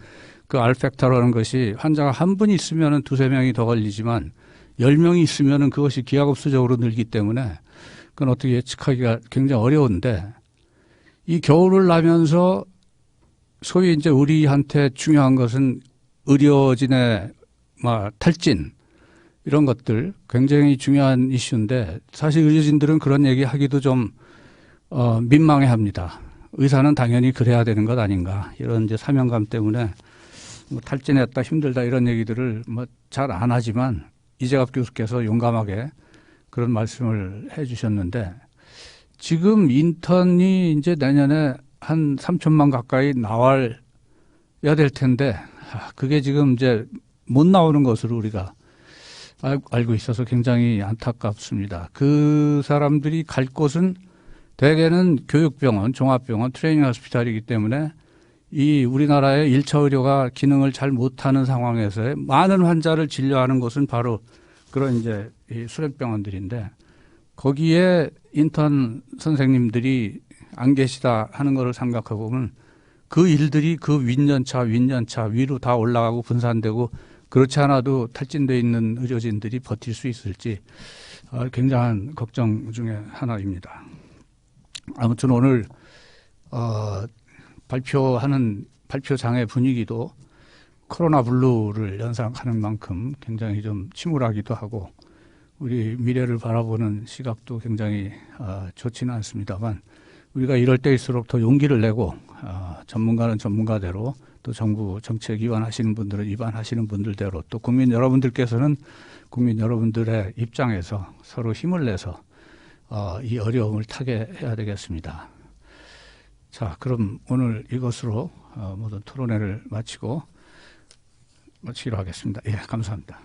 그 알팩터라는 것이 환자가 한 분이 있으면 2~3명이 더 걸리지만 10명이 있으면 그것이 기하급수적으로 늘기 때문에 그건 어떻게 예측하기가 굉장히 어려운데 이 겨울을 나면서 소위 이제 우리한테 중요한 것은 의료진의 탈진 이런 것들 굉장히 중요한 이슈인데 사실 의료진들은 그런 얘기 하기도 좀 민망해 합니다. 의사는 당연히 그래야 되는 것 아닌가 이런 이제 사명감 때문에 탈진했다 힘들다 이런 얘기들을 잘 안 하지만 이재갑 교수께서 용감하게 그런 말씀을 해 주셨는데 지금 인턴이 이제 내년에 한 3천만 가까이 나와야 될 텐데 그게 지금 이제 못 나오는 것으로 우리가 알고 있어서 굉장히 안타깝습니다. 그 사람들이 갈 곳은 대개는 교육병원, 종합병원, 트레이닝 호스피탈이기 때문에 이 우리나라의 1차 의료가 기능을 잘 못하는 상황에서의 많은 환자를 진료하는 곳은 바로 그런 이제 이 수련병원들인데 거기에 인턴 선생님들이 안 계시다 하는 것을 생각해 보면 그 일들이 그 윗년차 위로 다 올라가고 분산되고 그렇지 않아도 탈진돼 있는 의료진들이 버틸 수 있을지 굉장한 걱정 중에 하나입니다. 아무튼 오늘 발표장의 분위기도 코로나 블루를 연상하는 만큼 굉장히 좀 침울하기도 하고 우리 미래를 바라보는 시각도 굉장히 좋지는 않습니다만 우리가 이럴 때일수록 더 용기를 내고 전문가는 전문가대로 또 정부 정책 위반하시는 분들은 위반하시는 분들대로 또 국민 여러분들께서는 국민 여러분들의 입장에서 서로 힘을 내서 이 어려움을 타게 해야 되겠습니다. 자, 그럼 오늘 이것으로 모든 토론회를 마치기로 하겠습니다. 예, 감사합니다.